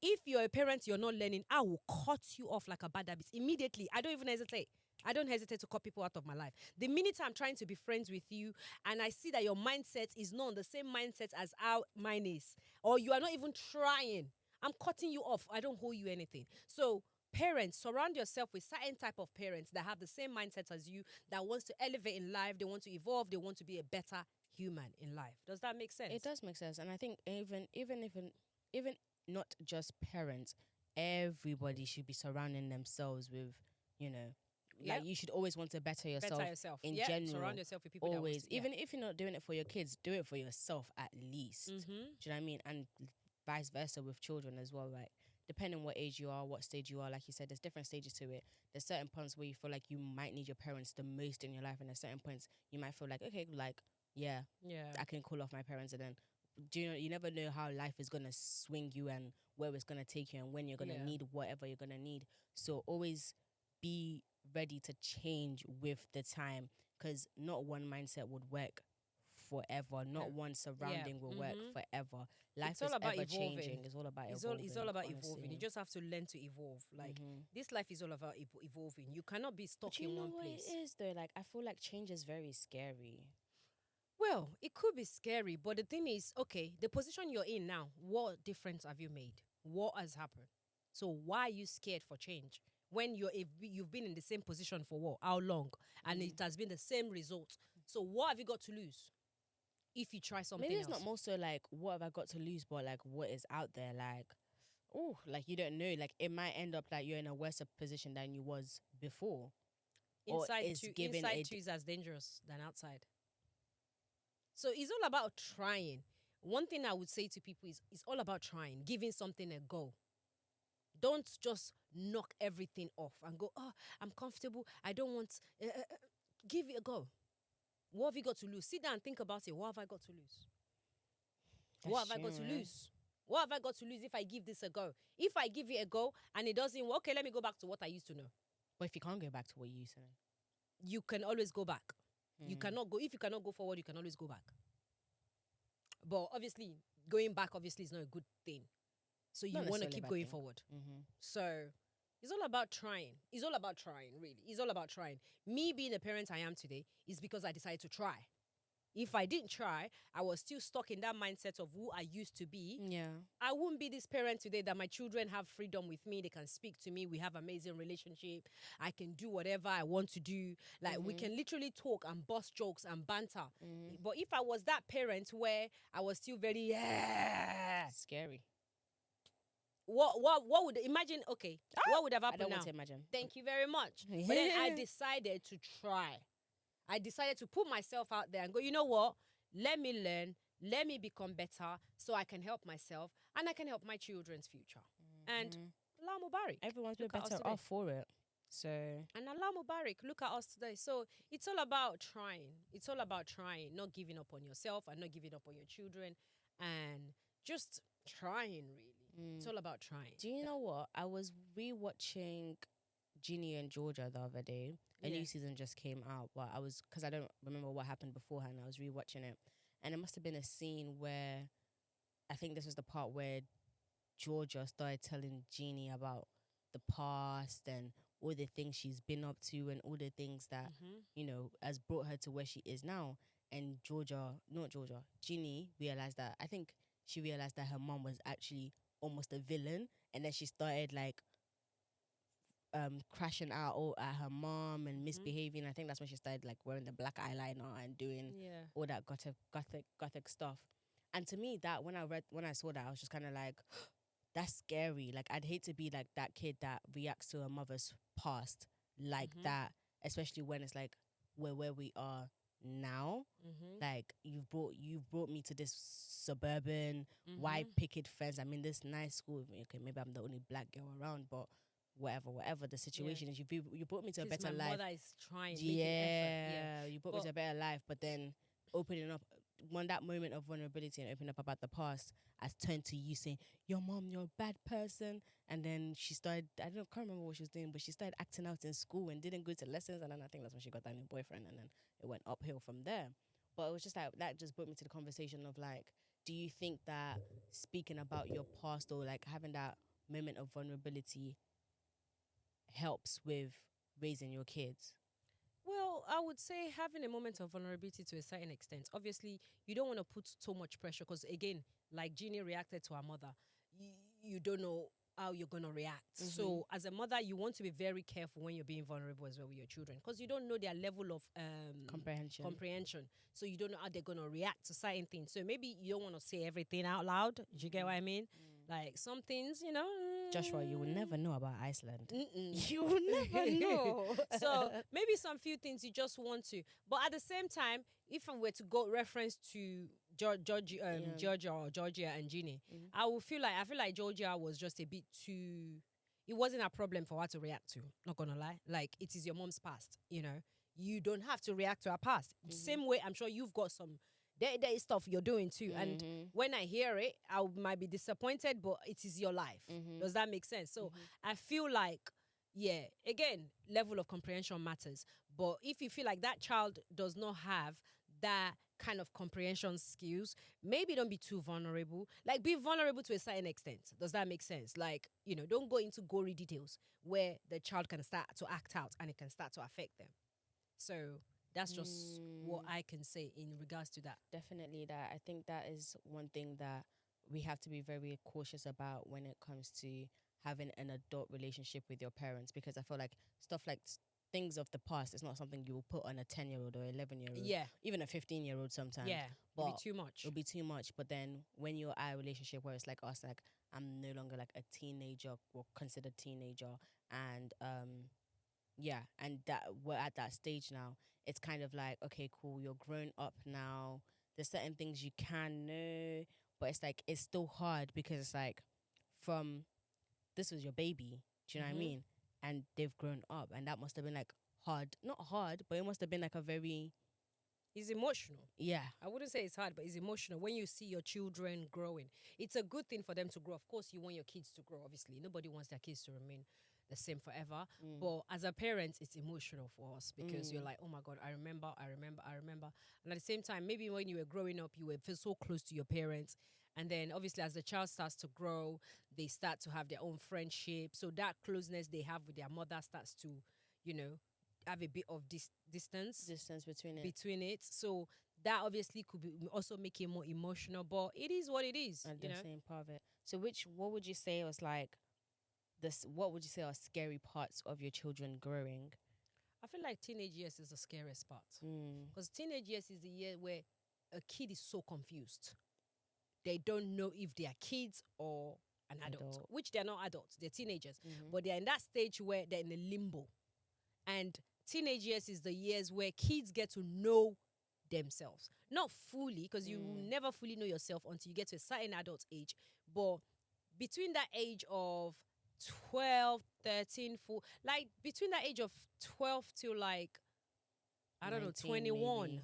S1: If you're a parent, you're not learning, I will cut you off like a bad habit immediately. I don't even hesitate. I don't hesitate to cut people out of my life. The minute I'm trying to be friends with you and I see that your mindset is not on the same mindset as how mine is, or you are not even trying, I'm cutting you off. I don't owe you anything. So parents, surround yourself with certain type of parents that have the same mindset as you, that wants to elevate in life, they want to evolve, they want to be a better human in life. Does that make sense?
S2: It does make sense. And I think even not just parents, everybody should be surrounding themselves with, you know,
S1: Yeah.
S2: like you should always want to better yourself
S1: Better yourself.
S2: in
S1: Yeah.
S2: general.
S1: Surround yourself with people that
S2: Always,
S1: want to, yeah.
S2: even if you're not doing it for your kids, do it for yourself at least.
S1: Mm-hmm.
S2: Do you know what I mean? And vice versa with children as well. Like, depending what age you are, what stage you are, like you said, there's different stages to it. There's certain points where you feel like you might need your parents the most in your life, and there's certain points you might feel like, okay, like, yeah,
S1: Yeah.
S2: I can call off my parents. And then, do you know, you never know how life is gonna swing you and where it's gonna take you and when you're gonna
S1: Yeah.
S2: need whatever you're gonna need. So always be ready to change with the time, because not one mindset would work forever. Not one surrounding will work forever. Life
S1: It's all
S2: is
S1: about
S2: ever
S1: evolving.
S2: changing. It's all about
S1: It's
S2: evolving.
S1: all about
S2: honestly.
S1: evolving. You just have to learn to evolve. Like
S2: Mhm.
S1: this life is all about evolving. You cannot be stuck
S2: But you
S1: in
S2: know
S1: one
S2: what
S1: place.
S2: it is though? Like, I feel like change is very scary.
S1: Well, it could be scary, but the thing is, okay, the position you're in now, what difference have you made? What has happened? So why are you scared for change? When you've been in the same position for what? How long? And it has been the same result. So what have you got to lose if you try something
S2: Maybe it's
S1: else?
S2: not more so like what have I got to lose, but like what is out there. Like, oh, like you don't know. Like it might end up like you're in a worse position than you was before. Or it's given
S1: inside
S2: a
S1: too is as dangerous than outside. So it's all about trying. One thing I would say to people is it's all about trying, giving something a go. Don't just knock everything off and go, oh, I'm comfortable. I don't want. Give it a go. What have you got to lose? Sit down and think about it. What have I got to lose? What have I got to lose? What have I got to lose if I give this a go? If I give it a go and it doesn't work, okay, let me go back to what I used to know.
S2: But if you can't go back to what you used to know,
S1: You can always go back. You cannot go. If you cannot go forward, you can always go back. But obviously, going back obviously is not a good thing. So you
S2: Not
S1: want to
S2: necessarily a
S1: keep
S2: bad
S1: going
S2: thing.
S1: forward.
S2: Mm-hmm.
S1: So it's all about trying. It's all about trying, really. It's all about trying. Me being the parent I am today is because I decided to try. If I didn't try, I was still stuck in that mindset of who I used to be.
S2: Yeah.
S1: I wouldn't be this parent today that my children have freedom with me. They can speak to me. We have amazing relationship. I can do whatever I want to do. Like we can literally talk and bust jokes and banter. But if I was that parent where I was still very
S2: Scary.
S1: what would imagine? Okay, what would have
S2: I
S1: happened
S2: don't
S1: now?
S2: want to imagine.
S1: Thank you very much. But then I decided to try. I decided to put myself out there and go, you know what? Let me learn. Let me become better so I can help myself and I can help my children's future. And Allah Mubarak.
S2: Everyone's been
S1: Look at us
S2: better
S1: today.
S2: off for it. So
S1: And Allah Mubarak, look at us today. So it's all about trying. It's all about trying, not giving up on yourself and not giving up on your children and just trying, really. It's all about trying.
S2: do you know what? I was rewatching Ginny and Georgia the other day. A new season just came out, but because I don't remember what happened beforehand. I was rewatching it, and it must have been a scene where I think this was the part where Georgia started telling Jeannie about the past and all the things she's been up to and all the things that has brought her to where she is now. And Jeannie realized that she realized that her mom was actually almost a villain, and then she started like crashing out at her mom and misbehaving. I think that's when she started like wearing the black eyeliner and doing all that gothic stuff. And to me, that when I saw that, I was just kind of like, that's scary. Like, I'd hate to be like that kid that reacts to a mother's past like that, especially when it's like we're where we are now. Like, you've brought me to this suburban white picket fence. I'm in this nice school. Okay, maybe I'm the only black girl around, but whatever the situation is, you brought me to a better life.
S1: My mother is trying, making effort.
S2: You brought me to a better life, but then opening up when that moment of vulnerability and opening up about the past has turned to you saying, your mom, you're a bad person. And then she started, can't remember what she was doing, but she started acting out in school and didn't go to lessons. And then I think that's when she got that new boyfriend, and then it went uphill from there. But it was just like, that just brought me to the conversation of like, do you think that speaking about your past or like having that moment of vulnerability helps with raising your kids?
S1: Well, I would say having a moment of vulnerability to a certain extent. Obviously, you don't want to put so much pressure because, again, like Jeannie reacted to her mother, you don't know how you're going to react. So as a mother, you want to be very careful when you're being vulnerable as well with your children because you don't know their level of comprehension. So you don't know how they're going to react to certain things. So maybe you don't want to say everything out loud. Do you get what I mean? Like some things,
S2: Joshua, you will never know about Iceland.
S1: You will never know. So maybe some few things you just want to. But at the same time, if I were to go reference to Georgia or Georgia and Ginny, I feel like Georgia was just a bit too. It wasn't a problem for her to react to. Not gonna lie, like it is your mom's past. You don't have to react to her past. Same way, I'm sure you've got some there is stuff you're doing too. And when I hear it, might be disappointed, but it is your life. Does that make sense? So I feel like, yeah, again, level of comprehension matters. But if you feel like that child does not have that kind of comprehension skills, maybe don't be too vulnerable. Like, be vulnerable to a certain extent. Does that make sense? Like, don't go into gory details where the child can start to act out and it can start to affect them. So that's just what I can say in regards to that.
S2: Definitely that. I think that is one thing that we have to be very cautious about when it comes to having an adult relationship with your parents, because I feel like stuff like things of the past is not something you will put on a 10-year-old or 11-year-old.
S1: Yeah.
S2: Even a 15-year-old sometimes.
S1: Yeah. It'll be too much.
S2: It'll be too much. But then when you're at a relationship where it's like us, like I'm no longer like a teenager or considered teenager, and yeah, and that we're at that stage now, it's kind of like, okay, cool, you're grown up now. There's certain things you can know, but it's like it's still hard because it's like this was your baby. Do you know what I mean? And they've grown up, and that must have been like hard. Not hard, but it must have been like a very...
S1: It's emotional.
S2: Yeah.
S1: I wouldn't say it's hard, but it's emotional. When you see your children growing, it's a good thing for them to grow. Of course, you want your kids to grow, obviously. Nobody wants their kids to remain the same forever. But as a parent, it's emotional for us because you're like, oh my God, I remember. And at the same time, maybe when you were growing up, you were feel so close to your parents. And then obviously as the child starts to grow, they start to have their own friendship. So that closeness they have with their mother starts to, have a bit of distance between it. So that obviously could be also make it more emotional, but it is what it is.
S2: And the same part of it. So what would you say was like what would you say are scary parts of your children growing?
S1: I feel like teenage years is the scariest part. Because teenage years is the year where a kid is so confused. They don't know if they are kids or an adult. Which they're not adults, they're teenagers. But they're in that stage where they're in a limbo. And teenage years is the years where kids get to know themselves. Not fully, because you will never fully know yourself until you get to a certain adult age. But between that age of 12, 13, 14, like between that age of 12 to like, I don't know, 21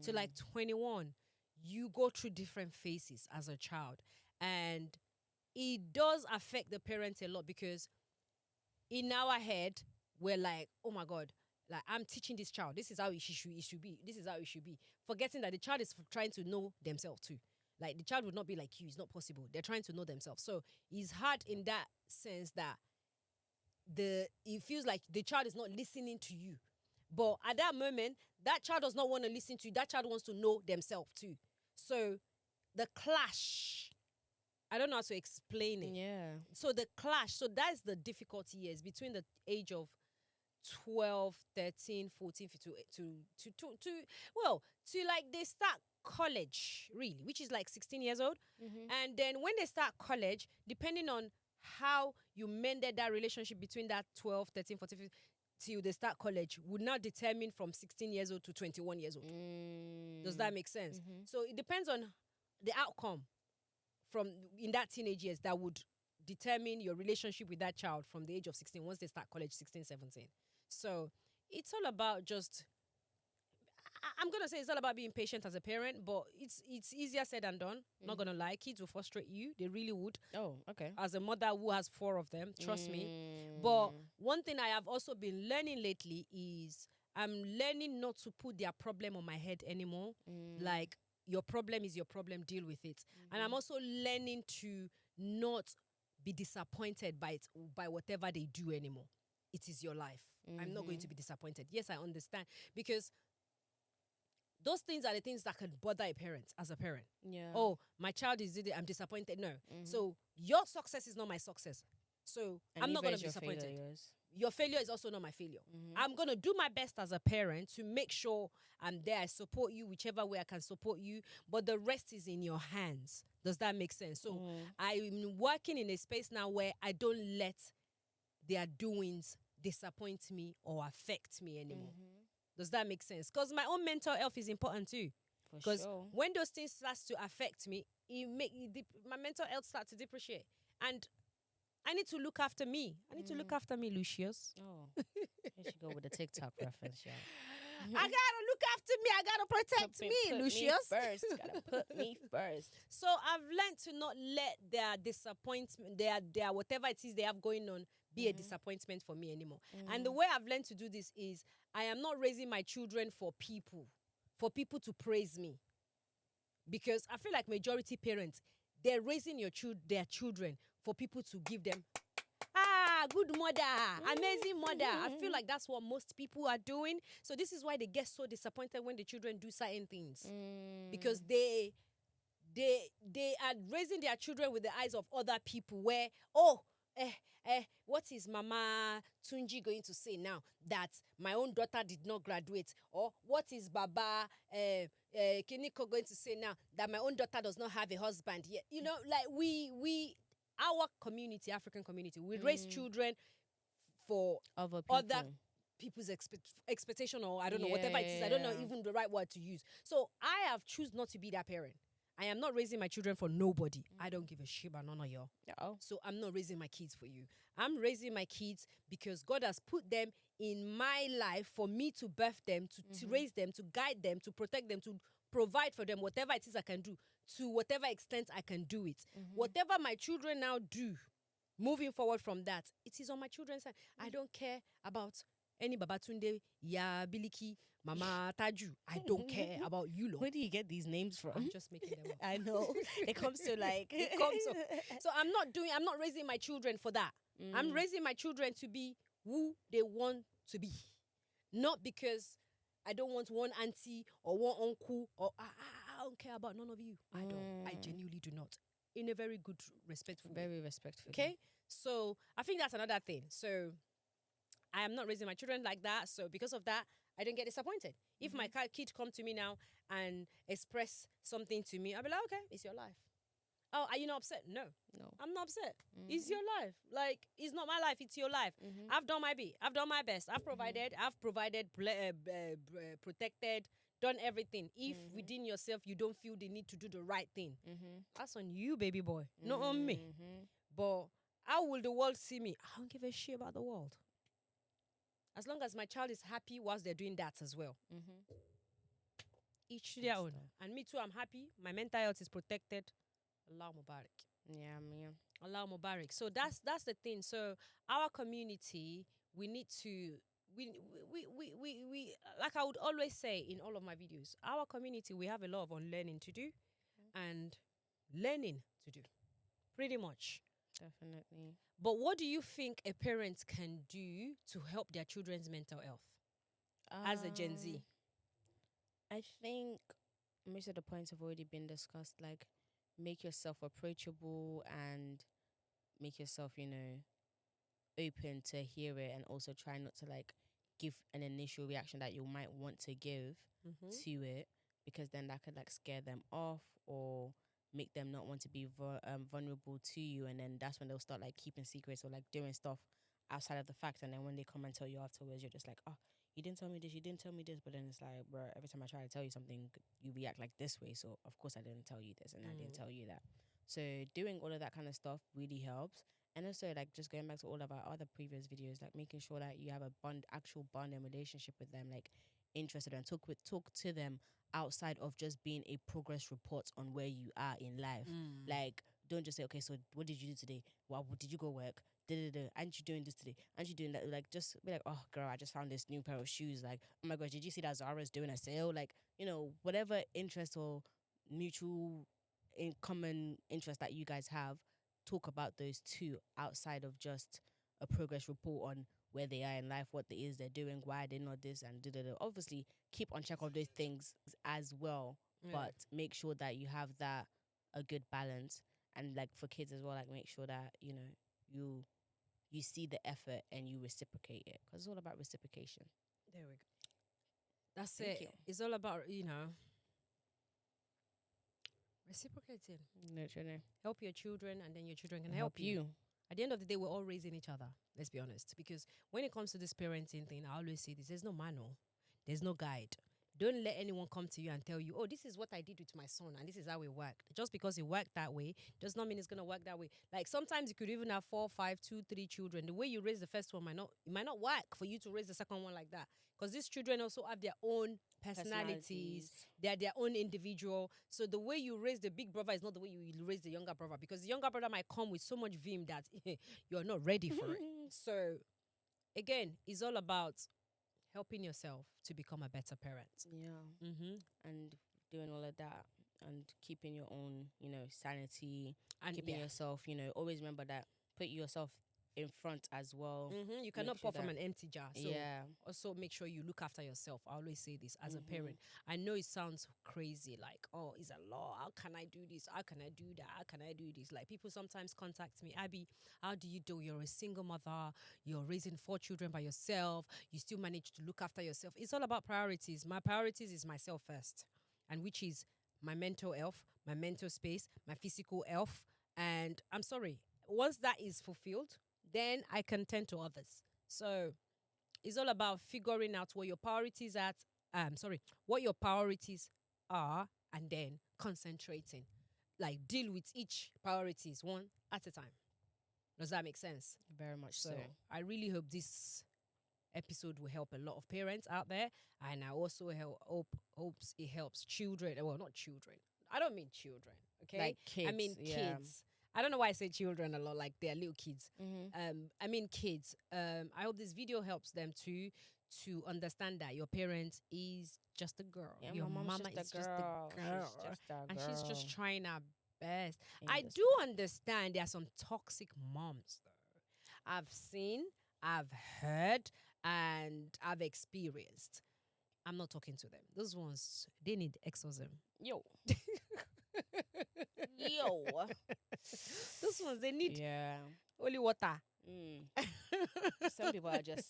S1: to like 21, you go through different phases as a child. And it does affect the parent a lot because in our head, we're like, oh my God, like I'm teaching this child. This is how it should be. This is how it should be. Forgetting that the child is trying to know themselves too. Like the child would not be like you. It's not possible. They're trying to know themselves. So it's hard in that sense that it feels like the child is not listening to you. But at that moment, that child does not want to listen to you. That child wants to know themselves too. So the clash, I don't know how to explain it.
S2: Yeah.
S1: So the clash, so that's the difficulty years between the age of 12, 13, 14, 15, to like they start college, really, which is like 16 years old. And then when they start college, depending on how you mended that relationship between that 12, 13, 14, 15, till they start college would now determine from 16 years old to 21 years old. Does that make sense? So it depends on the outcome from in that teenage years that would determine your relationship with that child from the age of 16 once they start college, 16, 17. So it's all about just, I'm going to say it's all about being patient as a parent, but it's easier said than done. Not going to lie. Kids will frustrate you. They really would.
S2: Oh, okay.
S1: As a mother who has 4 of them, trust me. But one thing I have also been learning lately is I'm learning not to put their problem on my head anymore. Like, your problem is your problem, deal with it. And I'm also learning to not be disappointed by whatever they do anymore. It is your life. I'm not going to be disappointed. Yes, I understand. Because those things are the things that can bother a parent as a parent.
S2: Yeah.
S1: Oh, my child is doing it, I'm disappointed. No. So your success is not my success. So
S2: And
S1: I'm not
S2: neither
S1: going to
S2: is
S1: be
S2: your
S1: disappointed.
S2: failures.
S1: Your failure is also not my failure.
S2: Mhm.
S1: I'm going to do my best as a parent to make sure I'm there. I support you whichever way I can support you, but the rest is in your hands. Does that make sense? So I'm working in a space now where I don't let their doings disappoint me or affect me anymore. Does that make sense? Because my own mental health is important too.
S2: For
S1: Because
S2: sure.
S1: when those things start to affect me, my mental health start to depreciate. And I need to look after me. I need to look after me, Lucius.
S2: Oh, here she go with the TikTok reference, y'all.
S1: I gotta look after me. I gotta protect me,
S2: put
S1: Lucius.
S2: Me first. Gotta put me first.
S1: So I've learned to not let their disappointment, their whatever it is they have going on, be a disappointment for me anymore. And the way I've learned to do this is I am not raising my children for people to praise me. Because I feel like majority parents, they're raising their children for people to give them, good mother, amazing mother. I feel like that's what most people are doing. So this is why they get so disappointed when the children do certain things. Because they are raising their children with the eyes of other people where, what is Mama Tunji going to say now that my own daughter did not graduate? Or what is Baba Kiniko going to say now that my own daughter does not have a husband yet? You know, like our community, African community, we raise children for
S2: Other people.
S1: other people's expectation, or I don't know, whatever it is. I don't know even the right word to use. So I have choose not to be that parent. I am not raising my children for nobody. I don't give a shit about none of y'all.
S2: Oh.
S1: So I'm not raising my kids for you. I'm raising my kids because God has put them in my life for me to birth them, to raise them, to guide them, to protect them, to provide for them, whatever it is I can do, to whatever extent I can do it. Whatever my children now do, moving forward from that, it is on my children's side. I don't care about any Babatunde, Ya Biliki, Mama Taju. I don't care about you lot.
S2: Where do you get these names from?
S1: I'm just making them up.
S2: I know. It comes to like
S1: It comes up. So I'm not raising my children for that. I'm raising my children to be who they want to be. Not because I don't want one auntie or one uncle, or I don't care about none of you. I don't. I genuinely do not. In a very good, respectful way.
S2: Very respectful.
S1: Okay? So I think that's another thing. So I am not raising my children like that. So because of that, I don't get disappointed. If my kid come to me now and express something to me, I'll be like, okay, it's your life. Oh, are you not upset? No. I'm not upset. It's your life. Like, it's not my life, it's your life. I've done my bit. I've done my best. I've provided, protected, done everything. If within yourself you don't feel the need to do the right thing, that's on you, baby boy. Not on me. But how will the world see me? I don't give a shit about the world. As long as my child is happy whilst they're doing that as well. Each to their own. And me too, I'm happy. My mental health is protected. Allah Mubarak.
S2: Yeah, man.
S1: Allah Mubarak. So that's the thing. So our community, we need to we like I would always say in all of my videos, our community, we have a lot of unlearning to do and learning to do. Pretty much.
S2: Definitely.
S1: But what do you think a parent can do to help their children's mental health as a Gen Z?
S2: I think most of the points have already been discussed. Like, make yourself approachable and make yourself, open to hear it, and also try not to like give an initial reaction that you might want to give to it, because then that could like scare them off or make them not want to be vulnerable to you, and then that's when they'll start like keeping secrets or like doing stuff outside of the fact, and then when they come and tell you afterwards, you're just like, oh, you didn't tell me this, but then it's like, bro, every time I try to tell you something, you react like this way, so of course I didn't tell you this and I didn't tell you that. So doing all of that kind of stuff really helps. And also, like, just going back to all of our other previous videos, like making sure that you have a actual bond and relationship with them, like interested, and talk to them outside of just being a progress report on where you are in life. Like, don't just say, okay, so what did you do today? Well, did you go work? Aren't you doing this today? Aren't you doing that? Like, just be like, oh, girl, I just found this new pair of shoes. Like, oh my gosh, did you see that Zara's doing a sale? Like, whatever interest or mutual in common interest that you guys have, talk about those two outside of just a progress report on where they are in life, what it is they're doing, why they're not this, and obviously keep on check of those things as well, but make sure that you have that a good balance. And like for kids as well, like make sure that you you see the effort and you reciprocate it, because it's all about reciprocation.
S1: There we go. That's
S2: Thank
S1: it.
S2: you.
S1: It's all about, reciprocating.
S2: Literally.
S1: Help your children, and then your children can help you. At the end of the day, we're all raising each other. Let's be honest. Because when it comes to this parenting thing, I always say this: there's no manual, there's no guide. Don't let anyone come to you and tell you, oh, this is what I did with my son and this is how it worked. Just because it worked that way does not mean it's going to work that way. Like sometimes you could even have 4, 5, 2, 3 children. The way you raise the first one it might not work for you to raise the second one like that. Because these children also have their own personalities. They are their own individual. So the way you raise the big brother is not the way you raise the younger brother, because the younger brother might come with so much vim that you're not ready for it. So again, it's all about helping yourself to become a better parent.
S2: Yeah.
S1: Mm-hmm.
S2: And doing all of that and keeping your own, sanity,
S1: And
S2: keeping yourself, always remember that, put yourself in front as well.
S1: Mm-hmm. You cannot pour from an empty jar. So
S2: yeah.
S1: also make sure you look after yourself. I always say this as a
S2: Mhm.
S1: parent. I know it sounds crazy, like, oh, it's a law. How can I do this? How can I do that? How can I do this? Like people sometimes contact me, Abby, how do you do? You're a single mother. You're raising 4 children by yourself. You still manage to look after yourself. It's all about priorities. My priorities is myself first, and which is my mental health, my mental space, my physical health. And I'm sorry, once that is fulfilled, then I can tend to others. So it's all about figuring out what your priorities what your priorities are, and then concentrating. Like deal with each priorities one at a time. Does that make sense?
S2: Very much so.
S1: I really hope this episode will help a lot of parents out there, and I also hopes it helps children. Well, not children. I don't mean children. Okay,
S2: Like kids.
S1: I mean kids. I don't know why I say children a lot, like they're little kids.
S2: Mm-hmm.
S1: I mean kids. I hope this video helps them to understand that your parent is just a girl.
S2: Yeah,
S1: Your
S2: my mom's
S1: mama
S2: just
S1: is
S2: a
S1: just a
S2: girl.
S1: girl.
S2: She's just a
S1: And she's just
S2: girl.
S1: trying her best.
S2: In
S1: I
S2: this
S1: do understand there are some toxic moms, though. I've seen, I've heard, and I've experienced. I'm not talking to them. Those ones, they need exorcism.
S2: Yo. Yo.
S1: Those ones, they need
S2: Yeah.
S1: holy water.
S2: Mm. Some people are just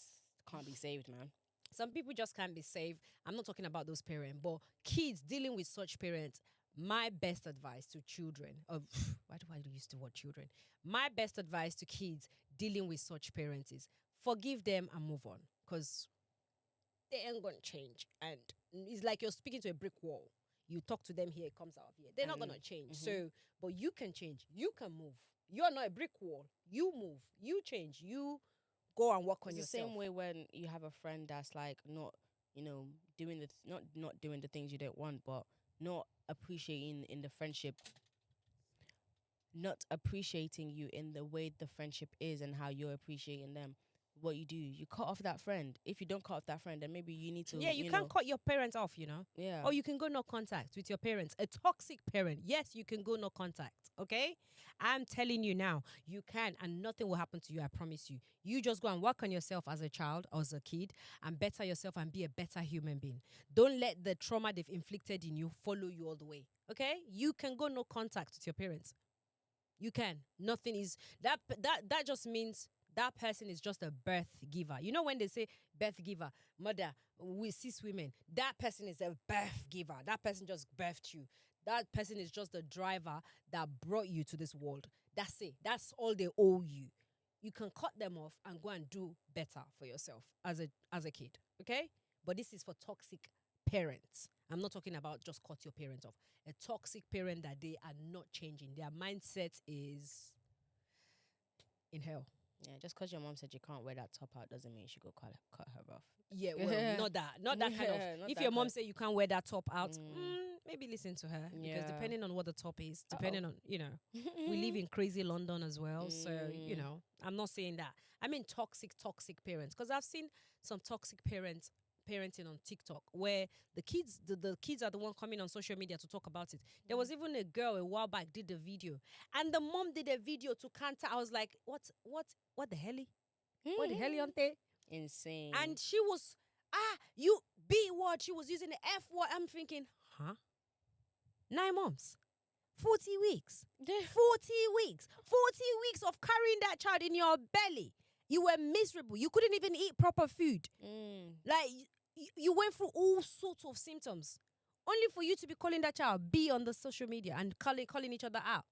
S2: can't be saved, man.
S1: Some people just can't be saved. I'm not talking about those parents, but kids dealing with such parents. My best advice to children, why do I use the word children? My best advice to kids dealing with such parents is forgive them and move on, because they ain't going to change. And it's like you're speaking to a brick wall. You talk to them here, it comes out of here. They're not going to change. So, but you can change. You can move. You're not a brick wall. You move. You change. You go and work on
S2: It's
S1: yourself.
S2: the same way when you have a friend that's like not, doing the not doing the things you don't want, but not appreciating in the friendship, not appreciating you in the way the friendship is and how you're appreciating them. What you do, you cut off that friend. If you don't cut off that friend, then maybe you need to.
S1: Yeah, you can't cut your parents off,
S2: Yeah.
S1: Or you can go no contact with your parents. A toxic parent, yes, you can go no contact, okay? I'm telling you now, you can, and nothing will happen to you, I promise you. You just go and work on yourself as a child or as a kid and better yourself and be a better human being. Don't let the trauma they've inflicted in you follow you all the way, okay? You can go no contact with your parents. You can. Nothing is, that just means that person is just a birth giver. You know when they say birth giver, mother, we cis women, that person is a birth giver. That person just birthed you. That person is just the driver that brought you to this world. That's it. That's all they owe you. You can cut them off and go and do better for yourself as a kid, okay? But this is for toxic parents. I'm not talking about just cut your parents off. A toxic parent that they are not changing. Their mindset is in hell.
S2: Yeah, just because your mom said you can't wear that top out doesn't mean you should go cut her off.
S1: Yeah, well, not that kind of. If your mom say you can't wear that top out, maybe listen to her, because depending on what the top is, depending on we live in crazy London as well, so I'm not saying that. I mean toxic parents, because I've seen some toxic parenting on TikTok where the kids are the one coming on social media to talk about it. There was even a girl a while back did a video, and the mom did a video to counter. I was like, what the hell? What the hell, Yonte?
S2: Insane.
S1: And she was you B word. She was using the F word. I'm thinking, 9 months, 40 weeks, 40 weeks of carrying that child in your belly. You were miserable. You couldn't even eat proper food.
S2: Mm.
S1: Like you went through all sorts of symptoms, only for you to be calling that child B on the social media and calling each other out.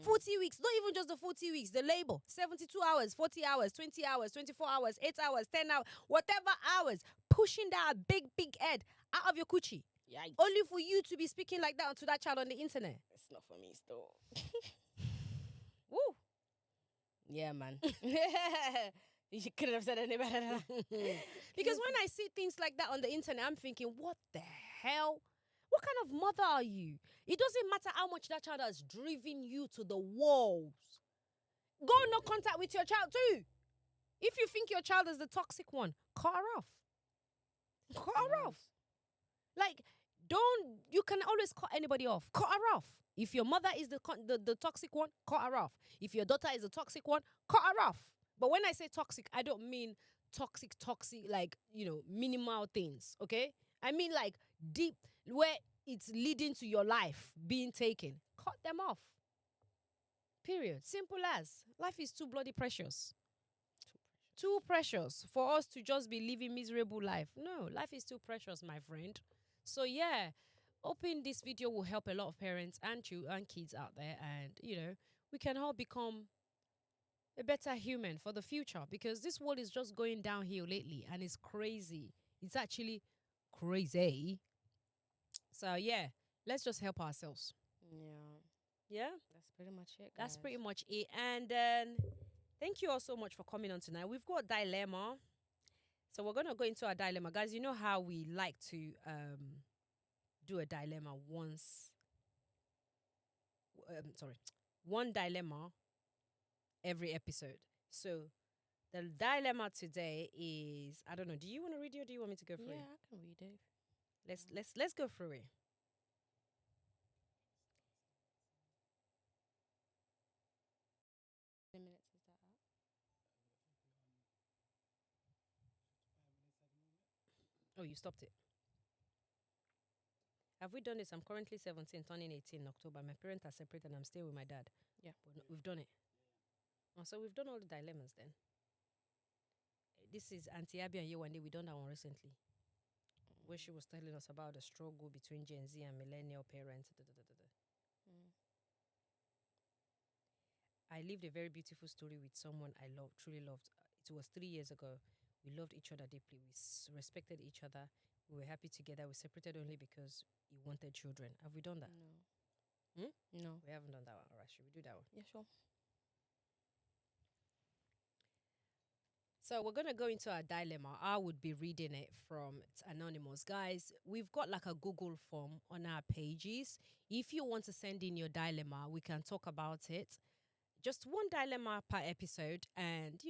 S1: 40 weeks, not even just the 40 weeks, the labor, 72 hours, 40 hours, 20 hours, 24 hours, 8 hours, 10 hours, whatever hours, pushing that big head out of your coochie.
S2: Yikes.
S1: Only for you to be speaking like that to that child on the internet.
S2: It's not for me still.
S1: Woo.
S2: Yeah, man. You couldn't have said any better than that.
S1: Because when I see things like that on the internet, I'm thinking, what the hell? What kind of mother are you? It doesn't matter how much that child has driven you to the walls. Go no contact with your child too. If you think your child is the toxic one, cut her off. Cut her off. Like, you can always cut anybody off. Cut her off. If your mother is the toxic one, cut her off. If your daughter is the toxic one, cut her off. But when I say toxic, I don't mean toxic, like, minimal things, okay? I mean like deep, where it's leading to your life being taken. Cut them off. Period. Simple as. Life is too bloody precious. Too precious for us to just be living miserable life. No, life is too precious, my friend. So yeah, hoping this video will help a lot of parents and kids out there, and we can all become a better human for the future, because this world is just going downhill lately and it's crazy. It's actually crazy. So yeah, let's just help ourselves. Yeah,
S2: That's pretty much it, guys.
S1: that's pretty much it. And then thank you all so much for coming on tonight. We've got a dilemma, so we're gonna go into our dilemma, guys. You know how we like to do a dilemma one dilemma every episode. So the dilemma today is, I don't know, do you want to read it or do you want me to go through it?
S2: Yeah, I can read it.
S1: Let's go through it.
S2: How many minutes is that out?
S1: Oh, you stopped it. Have we done this? I'm currently 17, turning 18 in October. My parents are separated and I'm staying with my dad.
S2: Yeah.
S1: But no, we've done it. Oh, so we've done all the dilemmas then. This is Auntie Abby and Yewande. We done that one recently, where she was telling us about the struggle between Gen Z and millennial parents. I lived a very beautiful story with someone I truly loved. It was 3 years ago. We loved each other deeply. We respected each other. We were happy together. We separated only because he wanted children. Have we done that?
S2: No. No.
S1: We haven't done that one. All right, should we do that one?
S2: Yeah, sure.
S1: So we're going to go into our dilemma. I would be reading it from Anonymous. Guys, we've got like a Google form on our pages. If you want to send in your dilemma, we can talk about it. Just one dilemma per episode, and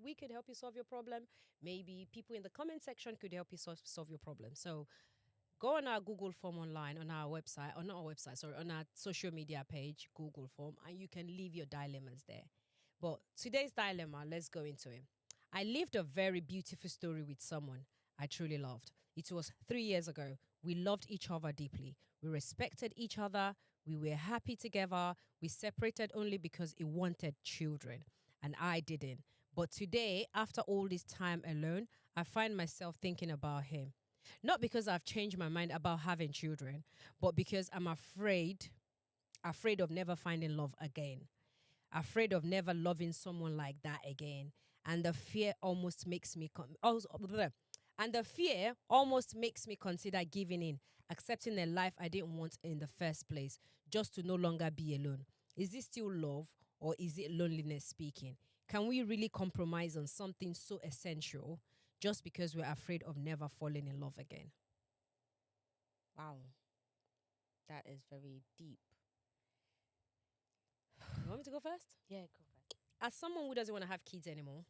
S1: we could help you solve your problem. Maybe people in the comment section could help you solve your problem. So go on our Google form online, on our website, on our social media page, Google form, and you can leave your dilemmas there. But today's dilemma, let's go into it. I lived a very beautiful story with someone I truly loved. It was 3 years ago. We loved each other deeply. We respected each other. We were happy together. We separated only because he wanted children and I didn't. But today, after all this time alone, I find myself thinking about him. Not because I've changed my mind about having children, but because I'm afraid of never finding love again. Afraid of never loving someone like that again. And the fear almost makes me consider giving in, accepting a life I didn't want in the first place, just to no longer be alone. Is this still love, or is it loneliness speaking? Can we really compromise on something so essential just because we're afraid of never falling in love again?
S2: Wow. That is very deep.
S1: You want me to go first?
S2: Yeah, go first.
S1: As someone who doesn't want to have kids anymore,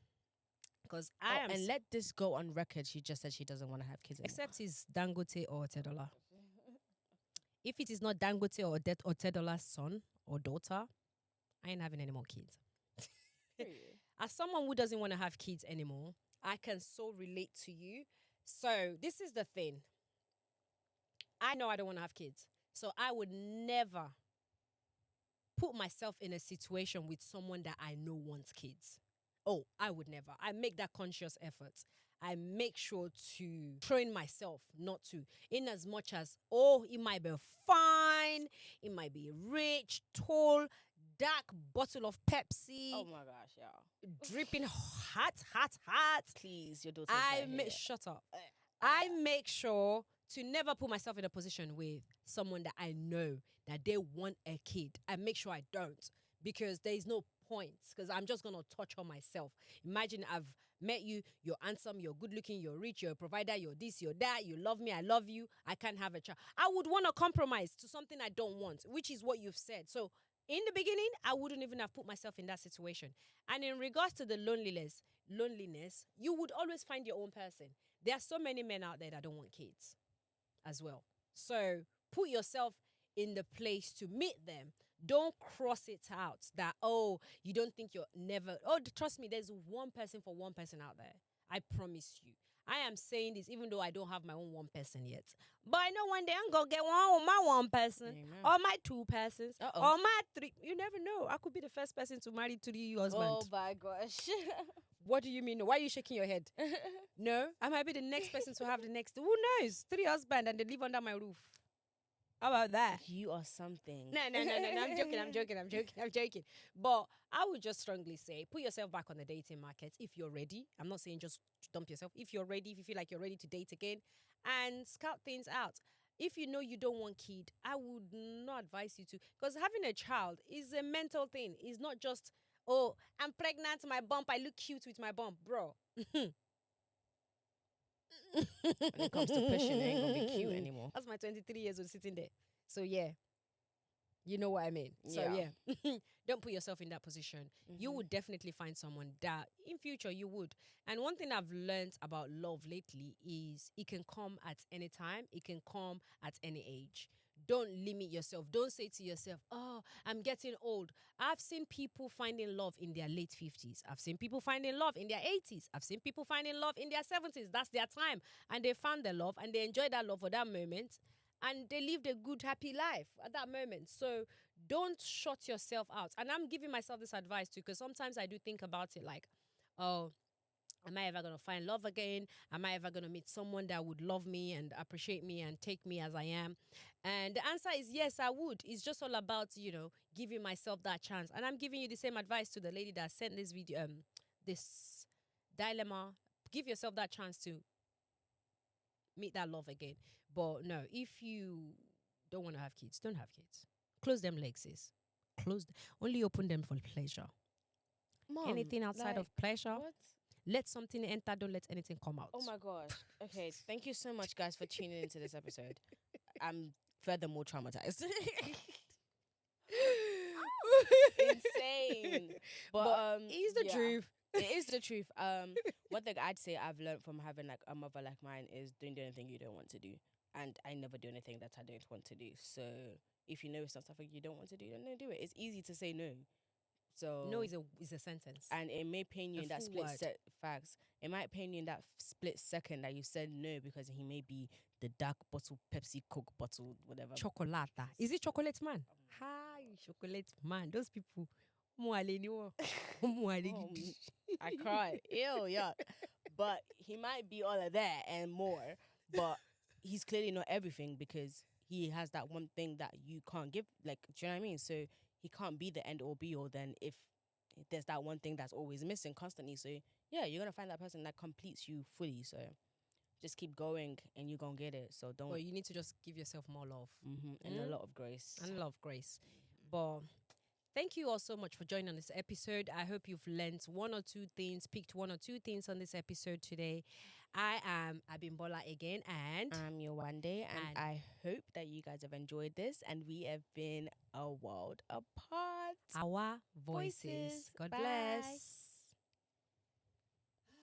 S1: because
S2: and let this go on record. She just said she doesn't want to have kids anymore.
S1: Except it's Dangote or Tedola. If it is not Dangote or Tedola's son or daughter, I ain't having any more kids. As someone who doesn't want to have kids anymore, I can so relate to you. So this is the thing. I know I don't want to have kids. So I would never put myself in a situation with someone that I know wants kids. Oh, I would never. I make that conscious effort. I make sure to train myself not to. In as much as, oh, it might be fine, it might be rich, tall, dark bottle of
S2: Oh
S1: Pepsi,
S2: my gosh, yeah.
S1: dripping hot.
S2: Please, your daughter's
S1: I
S2: right
S1: make
S2: here.
S1: shut up.
S2: Uh,
S1: I make sure to never put myself in a position with someone that I know that they want a kid. I make sure I don't, because there is no point, because I'm just going to torture myself. Imagine I've met you, you're handsome, you're good looking, you're rich, you're a provider, you're this, you're that, you love me, I love you, I can't have a child. I would want to compromise to something I don't want, which is what you've said. So in the beginning, I wouldn't even have put myself in that situation. And in regards to the loneliness, you would always find your own person. There are so many men out there that don't want kids as well. So put yourself in the place to meet them. Don't cross it out that, oh, you don't think you're never. Oh, trust me, there's one person for one person out there. I promise you. I am saying this even though I don't have my own one person yet. But I know one day I'm going to get one, my one person,
S2: Amen.
S1: or my two persons,
S2: Uh-oh.
S1: or my three. You never know. I could be the first person to marry three husbands.
S2: Oh my gosh.
S1: What do you mean? Why are you shaking your head? No, I might be the next person to have the next. Who knows? Three husbands and they live under my roof. How about that?
S2: You are something.
S1: No. I'm joking. But I would just strongly say, put yourself back on the dating market if you're ready. I'm not saying just dump yourself. If you're ready, if you feel like you're ready to date again, and scout things out. If you know you don't want kid, I would not advise you to, because having a child is a mental thing. It's not just, oh, I'm pregnant, my bump, I look cute with my bump, bro.
S2: When it comes to pushing, it ain't gonna be cute anymore.
S1: That's my 23 years old sitting there. So yeah, you know what I mean. So yeah, don't put yourself in that position. You would definitely find someone that in future you would. And one thing I've learned about love lately is it can come at any time. It can come at any age. Don't limit yourself. Don't say to yourself, oh, I'm getting old. I've seen people finding love in their late 50s. I've seen people finding love in their 80s. I've seen people finding love in their 70s. That's their time. And they found their love and they enjoyed that love for that moment. And they lived a good, happy life at that moment. So don't shut yourself out. And I'm giving myself this advice too, because sometimes I do think about it like, oh, am I ever going to find love again? Am I ever going to meet someone that would love me and appreciate me and take me as I am? And the answer is yes, I would. It's just all about, giving myself that chance. And I'm giving you the same advice to the lady that sent this video, this dilemma. Give yourself that chance to meet that love again. But no, if you don't want to have kids, don't have kids. Close them legs, sis. Only open them for pleasure.
S2: Mom,
S1: Anything outside of pleasure,
S2: what?
S1: let something enter, don't let anything come out.
S2: Oh my gosh. Okay, thank you so much, guys, for tuning into this episode. I'm furthermore traumatized. Insane. But
S1: it's the truth.
S2: It is the truth. One thing I'd say I've learned from having like a mother like mine is doing anything you don't want to do. And I never do anything that I don't want to do. So if you know it's not something you don't want to do, then don't do it. It's easy to say no. So
S1: No is a sentence.
S2: and it may pain you
S1: A
S2: in that
S1: full
S2: split
S1: word.
S2: facts. It might pain you in that split second that you said no because he may be the dark bottle, Pepsi, Coke bottle, whatever.
S1: Chocolata. Is it chocolate man? Hi, chocolate man. Those people.
S2: I cry. Ew, yuck. But he might be all of that and more. But he's clearly not everything because he has that one thing that you can't give. Like, do you know what I mean? So he can't be the end all be all then if there's that one thing that's always missing constantly. So yeah, you're gonna find that person that completes you fully. So just keep going and you're gonna get it. So don't.
S1: Well, you need to just give yourself more love
S2: And a lot of grace.
S1: and a lot of grace. But thank you all so much for joining on this episode. I hope you've learned one or two things, picked one or two things on this episode today. I am Abimbola again, and
S2: I'm Yowande, and I hope that you guys have enjoyed this and we have been a world apart.
S1: our voices. God bless.